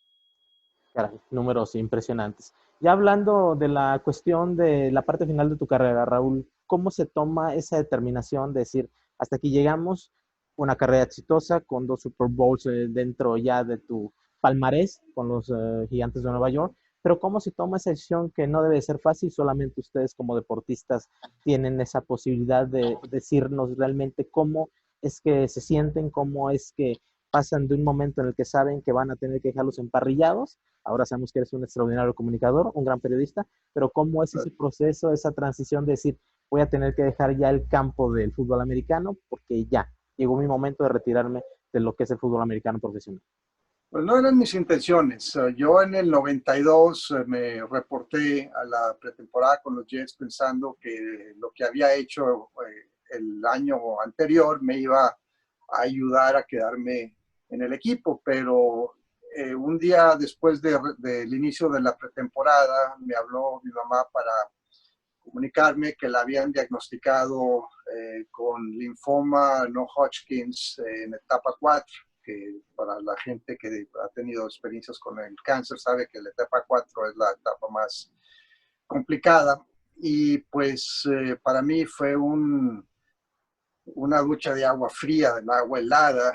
Caray, números impresionantes. Ya hablando de la cuestión de la parte final de tu carrera, Raúl, ¿cómo se toma esa determinación de decir, hasta aquí llegamos, una carrera exitosa con 2 Super Bowls dentro ya de tu palmarés con los Gigantes de Nueva York, pero cómo se toma esa decisión que no debe ser fácil, solamente ustedes como deportistas tienen esa posibilidad de decirnos realmente cómo es que se sienten, cómo es que pasan de un momento en el que saben que van a tener que dejarlos emparrillados. Ahora sabemos que eres un extraordinario comunicador, un gran periodista, pero ¿cómo es ese proceso, esa transición de decir, voy a tener que dejar ya el campo del fútbol americano porque ya llegó mi momento de retirarme de lo que es el fútbol americano profesional? Pues no eran mis intenciones. Yo en el 92 me reporté a la pretemporada con los Jets pensando que lo que había hecho el año anterior me iba a ayudar a quedarme en el equipo, pero un día después del inicio de la pretemporada, me habló mi mamá para comunicarme que la habían diagnosticado con linfoma no Hodgkins en etapa 4, que para la gente que ha tenido experiencias con el cáncer sabe que la etapa 4 es la etapa más complicada. Y pues para mí fue una ducha de agua fría, de agua helada.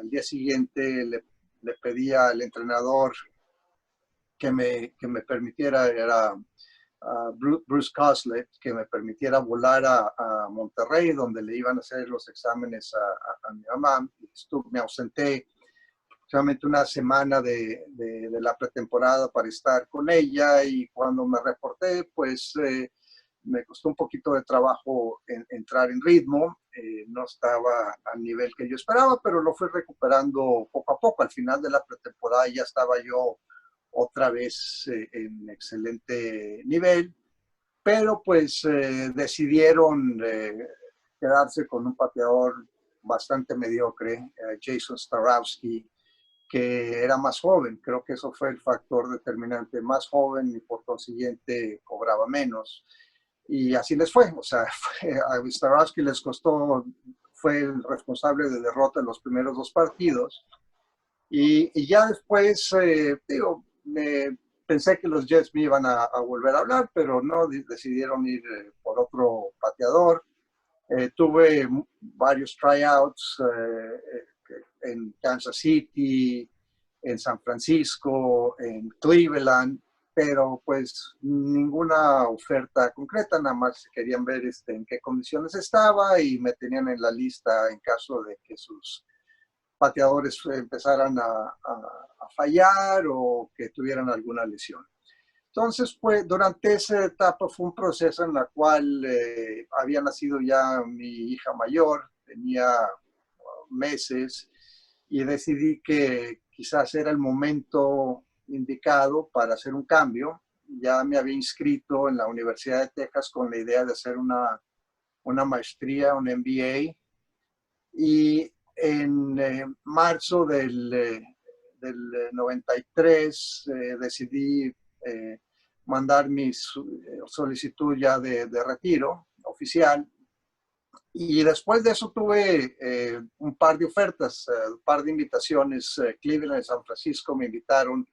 Al día siguiente le pedí al entrenador que me permitiera, era Bruce Coslett, que me permitiera volar a Monterrey, donde le iban a hacer los exámenes a mi mamá. Me ausenté solamente una semana de la pretemporada para estar con ella, y cuando me reporté, pues me costó un poquito de trabajo entrar en ritmo. No estaba al nivel que yo esperaba, pero lo fui recuperando poco a poco. Al final de la pretemporada ya estaba yo otra vez en excelente nivel, pero pues decidieron quedarse con un pateador bastante mediocre, Jason Starowski, que era más joven. Creo que eso fue el factor determinante, más joven y por consiguiente cobraba menos. Y así les fue. O sea, a Starowski les costó, fue el responsable de derrota en los primeros 2 partidos. Y ya después, digo, pensé que los Jets me iban a volver a hablar, pero no, decidieron ir por otro pateador. Tuve varios tryouts en Kansas City, en San Francisco, en Cleveland, pero pues ninguna oferta concreta. Nada más querían ver en qué condiciones estaba y me tenían en la lista en caso de que sus pateadores empezaran a fallar o que tuvieran alguna lesión. Entonces, pues, durante esa etapa fue un proceso en la cual había nacido ya mi hija mayor, tenía meses, y decidí que quizás era el momento indicado para hacer un cambio. Ya me había inscrito en la Universidad de Texas con la idea de hacer una maestría, un MBA, y en marzo del 93 decidí mandar mi solicitud ya de retiro oficial. Y después de eso tuve un par de ofertas, un par de invitaciones. Cleveland y San Francisco me invitaron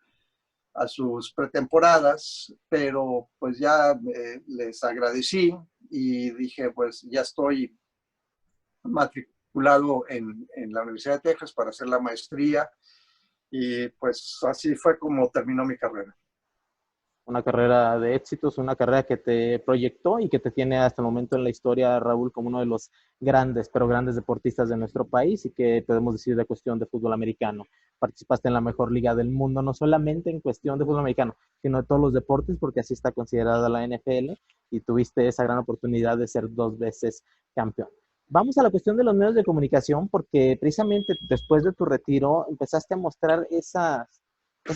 a sus pretemporadas, pero pues ya les agradecí y dije, pues ya estoy matriculado en la Universidad de Texas para hacer la maestría, y pues así fue como terminó mi carrera. Una carrera de éxitos, una carrera que te proyectó y que te tiene hasta el momento en la historia, Raúl, como uno de los grandes, pero grandes deportistas de nuestro país, y que podemos decir de cuestión de fútbol americano. Participaste en la mejor liga del mundo, no solamente en cuestión de fútbol americano, sino de todos los deportes, porque así está considerada la NFL, y tuviste esa gran oportunidad de ser 2 veces campeón. Vamos a la cuestión de los medios de comunicación, porque precisamente después de tu retiro empezaste a mostrar esa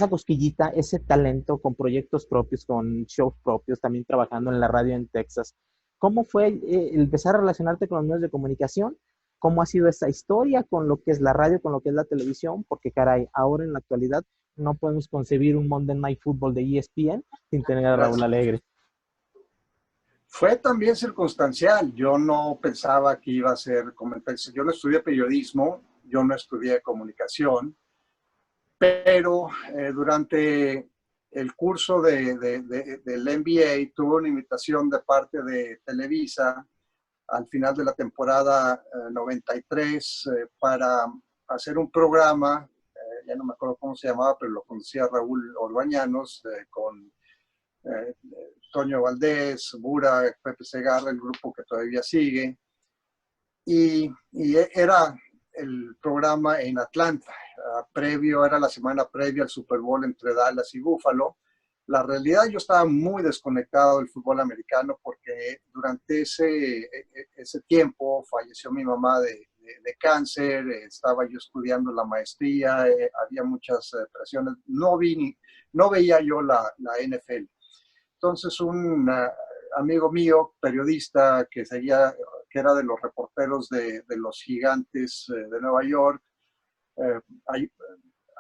cosquillita, ese talento con proyectos propios, con shows propios, también trabajando en la radio en Texas. ¿Cómo fue el empezar a relacionarte con los medios de comunicación? ¿Cómo ha sido esa historia con lo que es la radio, con lo que es la televisión? Porque caray, ahora en la actualidad no podemos concebir un Monday Night Football de ESPN sin tener a Raúl Alegre. Fue también circunstancial. Yo no pensaba que iba a ser comentarista. Yo no estudié periodismo, yo no estudié comunicación, pero durante el curso del MBA tuve una invitación de parte de Televisa al final de la temporada 93 para hacer un programa, ya no me acuerdo cómo se llamaba, pero lo conocía Raúl Orbañanos, con Toño Valdés, Bura, Pepe Segarra, el grupo que todavía sigue, y era el programa en Atlanta. Era la semana previa al Super Bowl entre Dallas y Buffalo. La realidad, yo estaba muy desconectado del fútbol americano porque durante ese tiempo falleció mi mamá de cáncer, estaba yo estudiando la maestría, había muchas presiones, no veía yo la NFL. Entonces un amigo mío, periodista, que era de los reporteros de los Gigantes de Nueva York,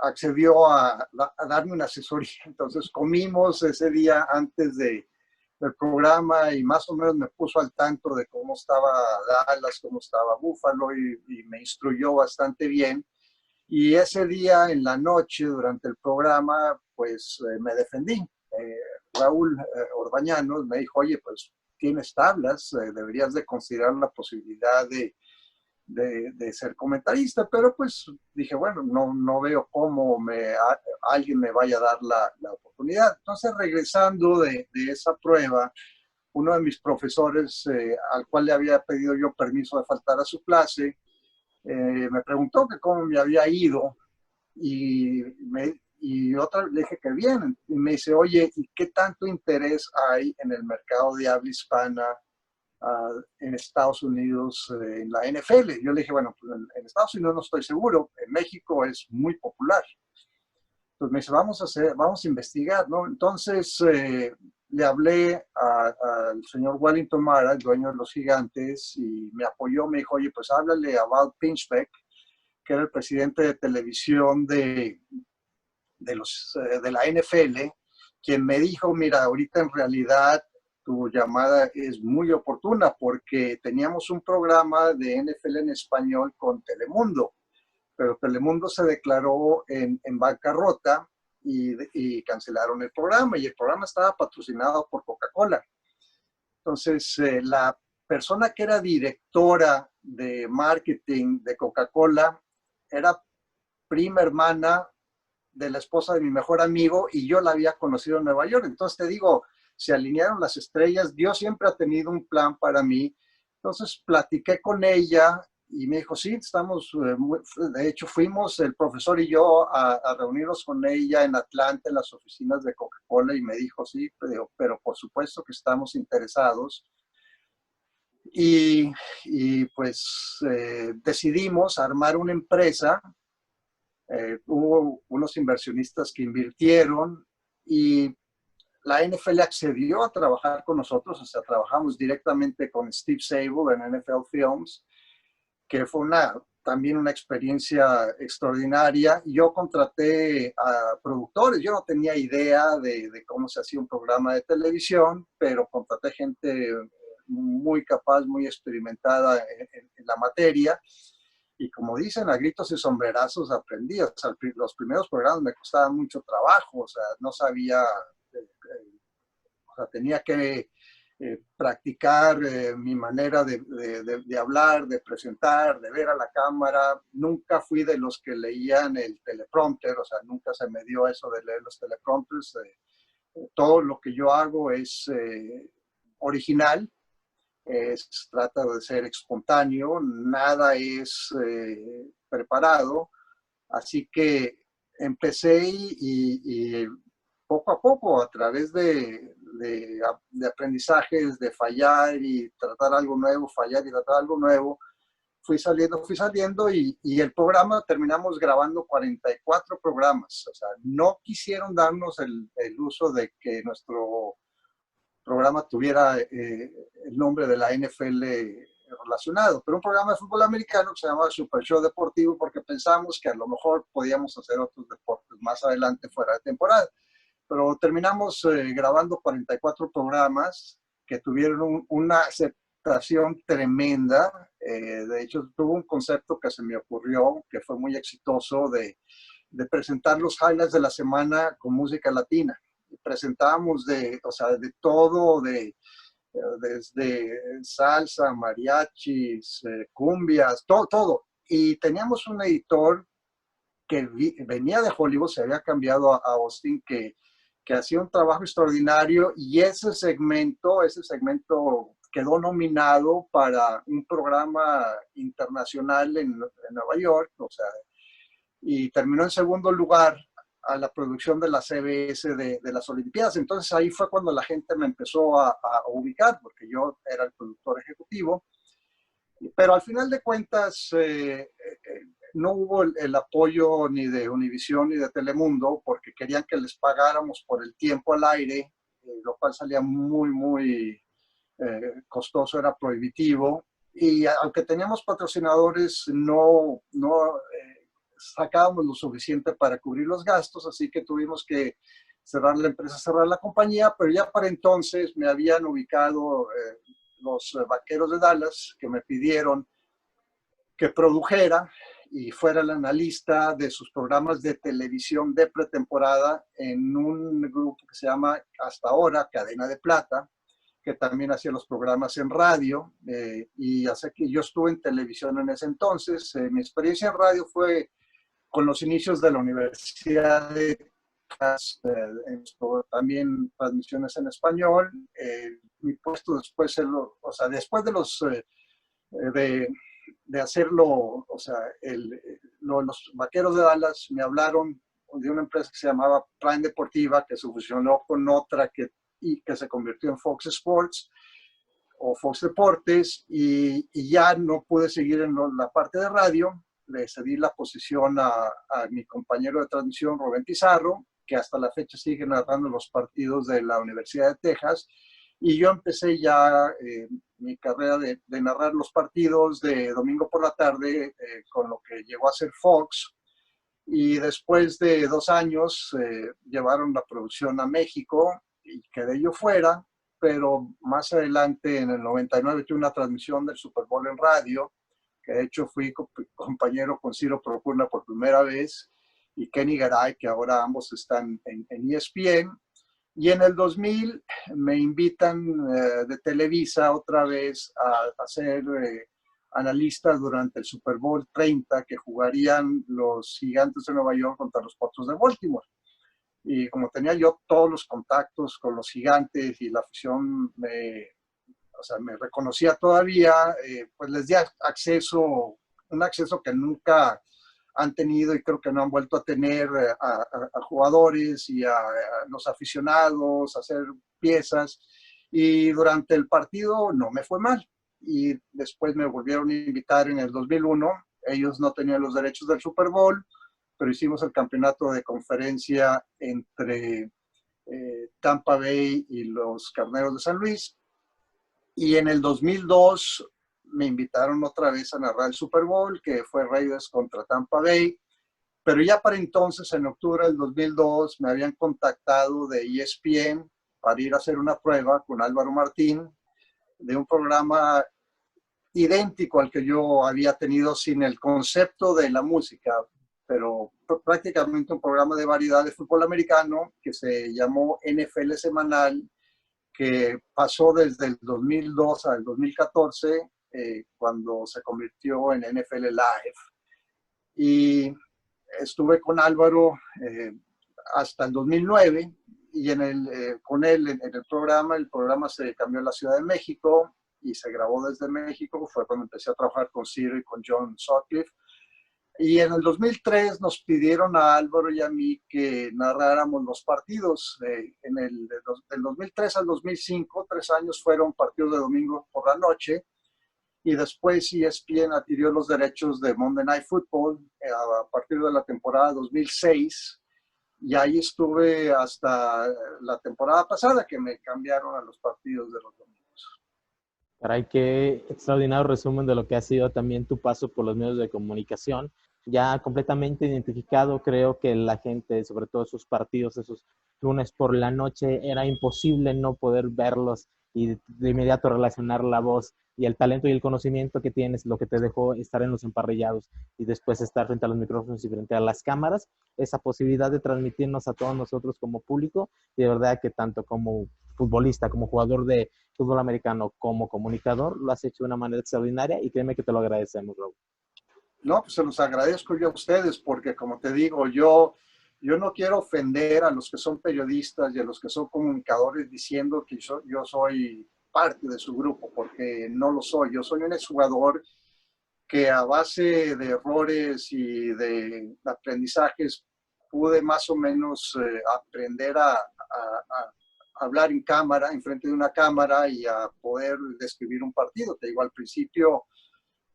accedió a darme una asesoría. Entonces comimos ese día antes del programa y más o menos me puso al tanto de cómo estaba Dallas, cómo estaba Buffalo y me instruyó bastante bien. Y ese día en la noche, durante el programa, pues me defendí. Raúl Orbañanos me dijo, oye, pues tienes tablas, deberías de considerar la posibilidad de ser comentarista, pero pues dije, bueno, no veo cómo alguien me vaya a dar la oportunidad. Entonces, regresando de esa prueba, uno de mis profesores, al cual le había pedido yo permiso de faltar a su clase, me preguntó que cómo me había ido y otra le dije que bien. Y me dice, oye, ¿y qué tanto interés hay en el mercado de habla hispana en Estados Unidos, en la NFL? Yo le dije, bueno, pues en Estados Unidos no estoy seguro, en México es muy popular. Entonces me dice, vamos a investigar, ¿no? Entonces le hablé al señor Wellington Mara, el dueño de los Gigantes, y me apoyó, me dijo, oye, pues háblale a Val Pinchbeck, que era el presidente de televisión de la NFL, quien me dijo, mira, ahorita en realidad tu llamada es muy oportuna porque teníamos un programa de NFL en español con Telemundo, pero Telemundo se declaró en bancarrota y cancelaron el programa, y el programa estaba patrocinado por Coca-Cola. Entonces, la persona que era directora de marketing de Coca-Cola era prima hermana de la esposa de mi mejor amigo y yo la había conocido en Nueva York. Entonces te digo, se alinearon las estrellas. Dios siempre ha tenido un plan para mí. Entonces platiqué con ella y me dijo, sí, estamos, de hecho fuimos el profesor y yo a reunirnos con ella en Atlanta, en las oficinas de Coca-Cola, y me dijo, sí, pero por supuesto que estamos interesados. Y pues decidimos armar una empresa. Hubo unos inversionistas que invirtieron y la NFL accedió a trabajar con nosotros, o sea, trabajamos directamente con Steve Sable en NFL Films, que fue también una experiencia extraordinaria. Yo contraté a productores, yo no tenía idea de cómo se hacía un programa de televisión, pero contraté gente muy capaz, muy experimentada en la materia. Y como dicen, a gritos y sombrerazos aprendí. O sea, los primeros programas me costaban mucho trabajo, o sea, no sabía, o sea, tenía que practicar mi manera de hablar, de presentar, de ver a la cámara. Nunca fui de los que leían el teleprompter, o sea, nunca se me dio eso de leer los teleprompters. Todo lo que yo hago es original. Trata de ser espontáneo, nada es preparado, así que empecé y poco a poco, a través de aprendizajes, de fallar y tratar algo nuevo, fallar y tratar algo nuevo, fui saliendo y el programa terminamos grabando 44 programas. O sea, no quisieron darnos el uso de que nuestro programa tuviera el nombre de la NFL relacionado, pero un programa de fútbol americano que se llama Super Show Deportivo, porque pensamos que a lo mejor podíamos hacer otros deportes más adelante fuera de temporada. Pero terminamos grabando 44 programas que tuvieron una aceptación tremenda. De hecho, tuvo un concepto que se me ocurrió, que fue muy exitoso, de presentar los highlights de la semana con música latina. Presentábamos o sea, de todo, desde salsa, mariachis, cumbias, todo. Y teníamos un editor que venía de Hollywood, se había cambiado a Austin, que hacía un trabajo extraordinario, y ese segmento quedó nominado para un programa internacional en Nueva York, o sea, y terminó en segundo lugar a la producción de la CBS de las Olimpiadas. Entonces ahí fue cuando la gente me empezó a ubicar, porque yo era el productor ejecutivo. Pero al final de cuentas no hubo el apoyo ni de Univisión ni de Telemundo, porque querían que les pagáramos por el tiempo al aire, lo cual salía muy costoso, era prohibitivo. Y aunque teníamos patrocinadores, sacábamos lo suficiente para cubrir los gastos, así que tuvimos que cerrar la empresa, cerrar la compañía, pero ya para entonces me habían ubicado los Vaqueros de Dallas, que me pidieron que produjera y fuera el analista de sus programas de televisión de pretemporada en un grupo que se llama hasta ahora Cadena de Plata, que también hacía los programas en radio, y hace que yo estuve en televisión en ese entonces. Mi experiencia en radio fue con los inicios de la Universidad de Texas, también transmisiones en español. Mi puesto después, o sea, después de los de hacerlo, o sea, los Vaqueros de Dallas me hablaron de una empresa que se llamaba Prime Deportiva, que se fusionó con otra que se convirtió en Fox Sports o Fox Deportes, y ya no pude seguir en la parte de radio. Le cedí la posición a mi compañero de transmisión, Rubén Pizarro, que hasta la fecha sigue narrando los partidos de la Universidad de Texas, y yo empecé ya mi carrera de narrar los partidos de domingo por la tarde con lo que llegó a ser Fox, y después de 2 años llevaron la producción a México y quedé yo fuera, pero más adelante en el 99 tuve una transmisión del Super Bowl en radio, que de hecho fui compañero con Ciro Procuna por primera vez, y Kenny Garay, que ahora ambos están en ESPN. Y en el 2000 me invitan de Televisa otra vez a ser analista durante el Super Bowl 30, que jugarían los Gigantes de Nueva York contra los Potros de Baltimore. Y como tenía yo todos los contactos con los Gigantes y la afición me reconocía todavía, pues les di un acceso que nunca han tenido y creo que no han vuelto a tener a jugadores y a los aficionados, a hacer piezas. Y durante el partido no me fue mal. Y después me volvieron a invitar en el 2001. Ellos no tenían los derechos del Super Bowl, pero hicimos el campeonato de conferencia entre Tampa Bay y los Carneros de San Luis. Y en el 2002 me invitaron otra vez a narrar el Super Bowl, que fue Raiders contra Tampa Bay. Pero ya para entonces, en octubre del 2002, me habían contactado de ESPN para ir a hacer una prueba con Álvaro Martín de un programa idéntico al que yo había tenido sin el concepto de la música, pero prácticamente un programa de variedad de fútbol americano que se llamó NFL Semanal, que pasó desde el 2002 al 2014, cuando se convirtió en NFL Live. Y estuve con Álvaro hasta el 2009, y con él en el programa se cambió a la Ciudad de México y se grabó desde México. Fue cuando empecé a trabajar con Ciro y con John Sutcliffe. Y en el 2003 nos pidieron a Álvaro y a mí que narráramos los partidos. Del 2003 al 2005, 3 años fueron partidos de domingo por la noche. Y después ESPN adquirió los derechos de Monday Night Football a partir de la temporada 2006. Y ahí estuve hasta la temporada pasada, que me cambiaron a los partidos de los domingos. Caray, qué extraordinario resumen de lo que ha sido también tu paso por los medios de comunicación. Ya completamente identificado, creo que la gente, sobre todo esos partidos, esos lunes por la noche, era imposible no poder verlos y de inmediato relacionar la voz y el talento y el conocimiento que tienes, lo que te dejó estar en los emparrillados y después estar frente a los micrófonos y frente a las cámaras, esa posibilidad de transmitirnos a todos nosotros como público, y de verdad que tanto como futbolista, como jugador de fútbol americano, como comunicador, lo has hecho de una manera extraordinaria y créeme que te lo agradecemos, Raúl. No, pues se los agradezco yo a ustedes, porque como te digo, yo no quiero ofender a los que son periodistas y a los que son comunicadores diciendo que yo soy parte de su grupo, porque no lo soy. Yo soy un exjugador que a base de errores y de aprendizajes pude más o menos aprender a hablar en cámara, enfrente de una cámara, y a poder describir un partido. Te digo, al principio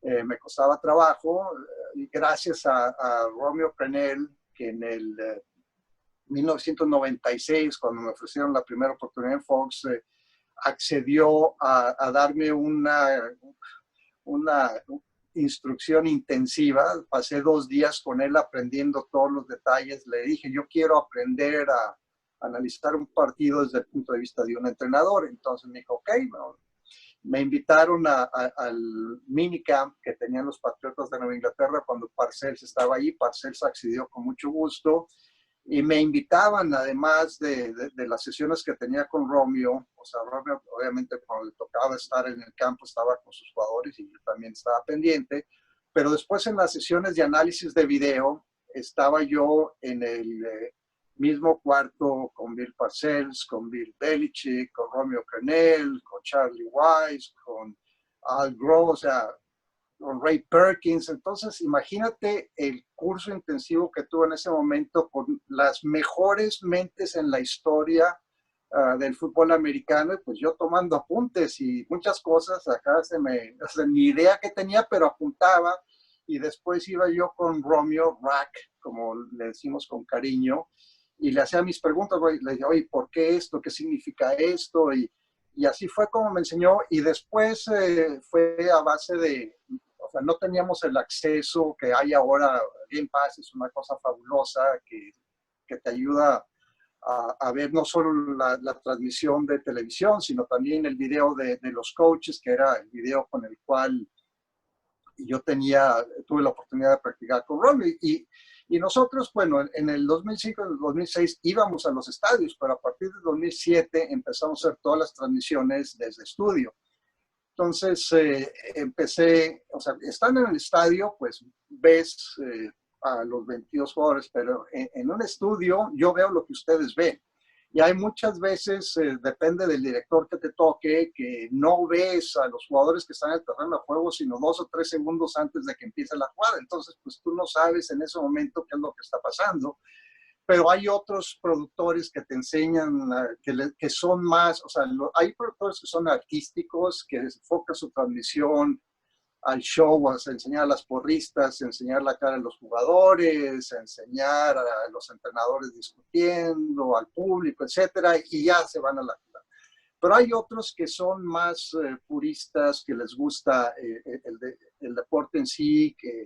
me costaba trabajo, y gracias a Romeo Prenel, que en el 1996, cuando me ofrecieron la primera oportunidad en Fox, accedió a darme instrucción intensiva. Pasé 2 días con él aprendiendo todos los detalles. Le dije, yo quiero aprender a analizar un partido desde el punto de vista de un entrenador. Entonces me dijo, ok, no. Me invitaron al minicamp que tenían los Patriotas de Nueva Inglaterra cuando Parcells estaba ahí. Parcells accedió con mucho gusto y me invitaban, además de las sesiones que tenía con Romeo. O sea, Romeo obviamente cuando le tocaba estar en el campo estaba con sus jugadores y yo también estaba pendiente, pero después en las sesiones de análisis de video estaba yo en el mismo cuarto con Bill Parcells, con Bill Belichick, con Romeo Crennel, con Charlie Wise, con Al Groh, o sea, con Ray Perkins. Entonces, imagínate el curso intensivo que tuve en ese momento con las mejores mentes en la historia del fútbol americano, y pues yo tomando apuntes y muchas cosas, acá o sea, ni idea que tenía, pero apuntaba, y después iba yo con Romeo Rack, como le decimos con cariño, y le hacía mis preguntas, le decía, oye, ¿por qué esto? ¿Qué significa esto? Y así fue como me enseñó, y después fue a base de, o sea, no teníamos el acceso que hay ahora. Game Pass es una cosa fabulosa que te ayuda a ver no solo la transmisión de televisión, sino también el video de los coaches, que era el video con el cual yo tuve la oportunidad de practicar con Romeo. Y nosotros, bueno, en el 2005, en el 2006 íbamos a los estadios, pero a partir del 2007 empezamos a hacer todas las transmisiones desde estudio. Entonces empecé, o sea, estando en el estadio, pues ves a los 22 jugadores, pero en un estudio yo veo lo que ustedes ven. Y hay muchas veces, depende del director que te toque, que no ves a los jugadores que están en el terreno de juego, sino 2 o 3 segundos antes de que empiece la jugada. Entonces, pues tú no sabes en ese momento qué es lo que está pasando. Pero hay otros productores que te enseñan, que son más, o sea, hay productores que son artísticos, que enfocan su transmisión al show, a enseñar a las porristas, a enseñar la cara de los jugadores, a enseñar a los entrenadores discutiendo, al público, etcétera, y ya se van a la jugada. Pero hay otros que son más puristas, que les gusta el deporte en sí, que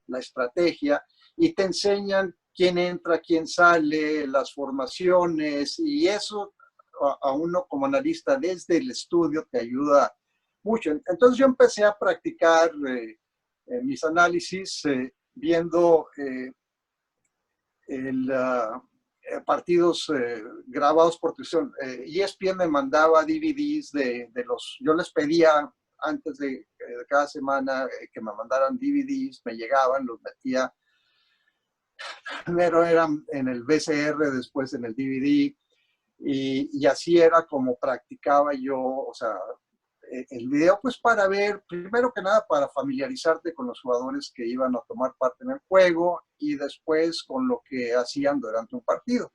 la estrategia, y te enseñan quién entra, quién sale, las formaciones, y eso a uno como analista desde el estudio te ayuda mucho. Entonces yo empecé a practicar mis análisis viendo partidos grabados por televisión. ESPN me mandaba DVDs yo les pedía antes de cada semana que me mandaran DVDs, me llegaban, los metía. Primero eran en el VCR, después en el DVD, y así era como practicaba yo, o sea, el video, pues para ver, primero que nada, para familiarizarte con los jugadores que iban a tomar parte en el juego, y después con lo que hacían durante un partido.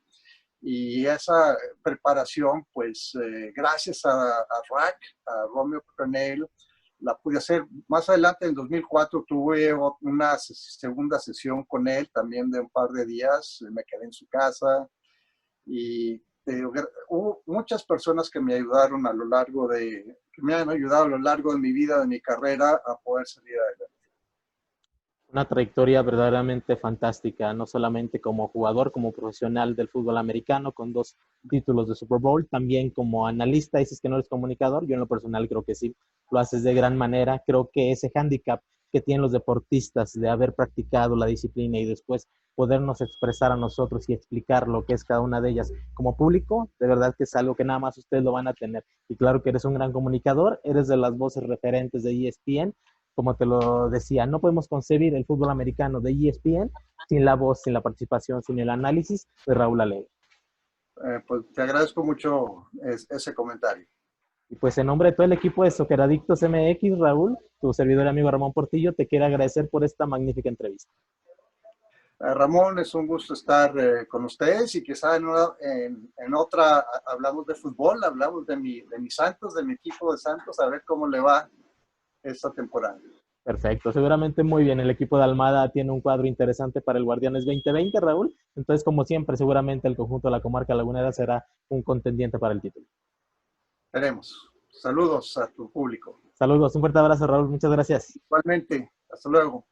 Y esa preparación, pues gracias a Rack, a Romeo Crennel, la pude hacer. Más adelante, en 2004, tuve una segunda sesión con él, también de un par de días. Me quedé en su casa y hubo muchas personas que me ayudaron que me han ayudado a lo largo de mi vida, de mi carrera, a poder salir adelante. Una trayectoria verdaderamente fantástica, no solamente como jugador, como profesional del fútbol americano, con 2 títulos de Super Bowl, también como analista. Dices que no eres comunicador, yo en lo personal creo que sí, lo haces de gran manera. Creo que ese hándicap que tienen los deportistas de haber practicado la disciplina y después podernos expresar a nosotros y explicar lo que es cada una de ellas como público, de verdad que es algo que nada más ustedes lo van a tener. Y claro que eres un gran comunicador, eres de las voces referentes de ESPN. Como te lo decía, no podemos concebir el fútbol americano de ESPN sin la voz, sin la participación, sin el análisis de Raúl Alegre. Pues te agradezco mucho ese comentario. Y pues en nombre de todo el equipo de Soccer Adictos MX, Raúl, tu servidor y amigo Ramón Portillo, te quiero agradecer por esta magnífica entrevista. Ramón, es un gusto estar con ustedes, y quizá en otra hablamos de fútbol, hablamos de mis Santos, de mi equipo de Santos, a ver cómo le va esta temporada. Perfecto, seguramente muy bien. El equipo de Almada tiene un cuadro interesante para el Guardianes 2020, Raúl. Entonces, como siempre, seguramente el conjunto de la comarca lagunera será un contendiente para el título. Veremos. Saludos a tu público. Saludos, un fuerte abrazo, Raúl. Muchas gracias. Igualmente. Hasta luego.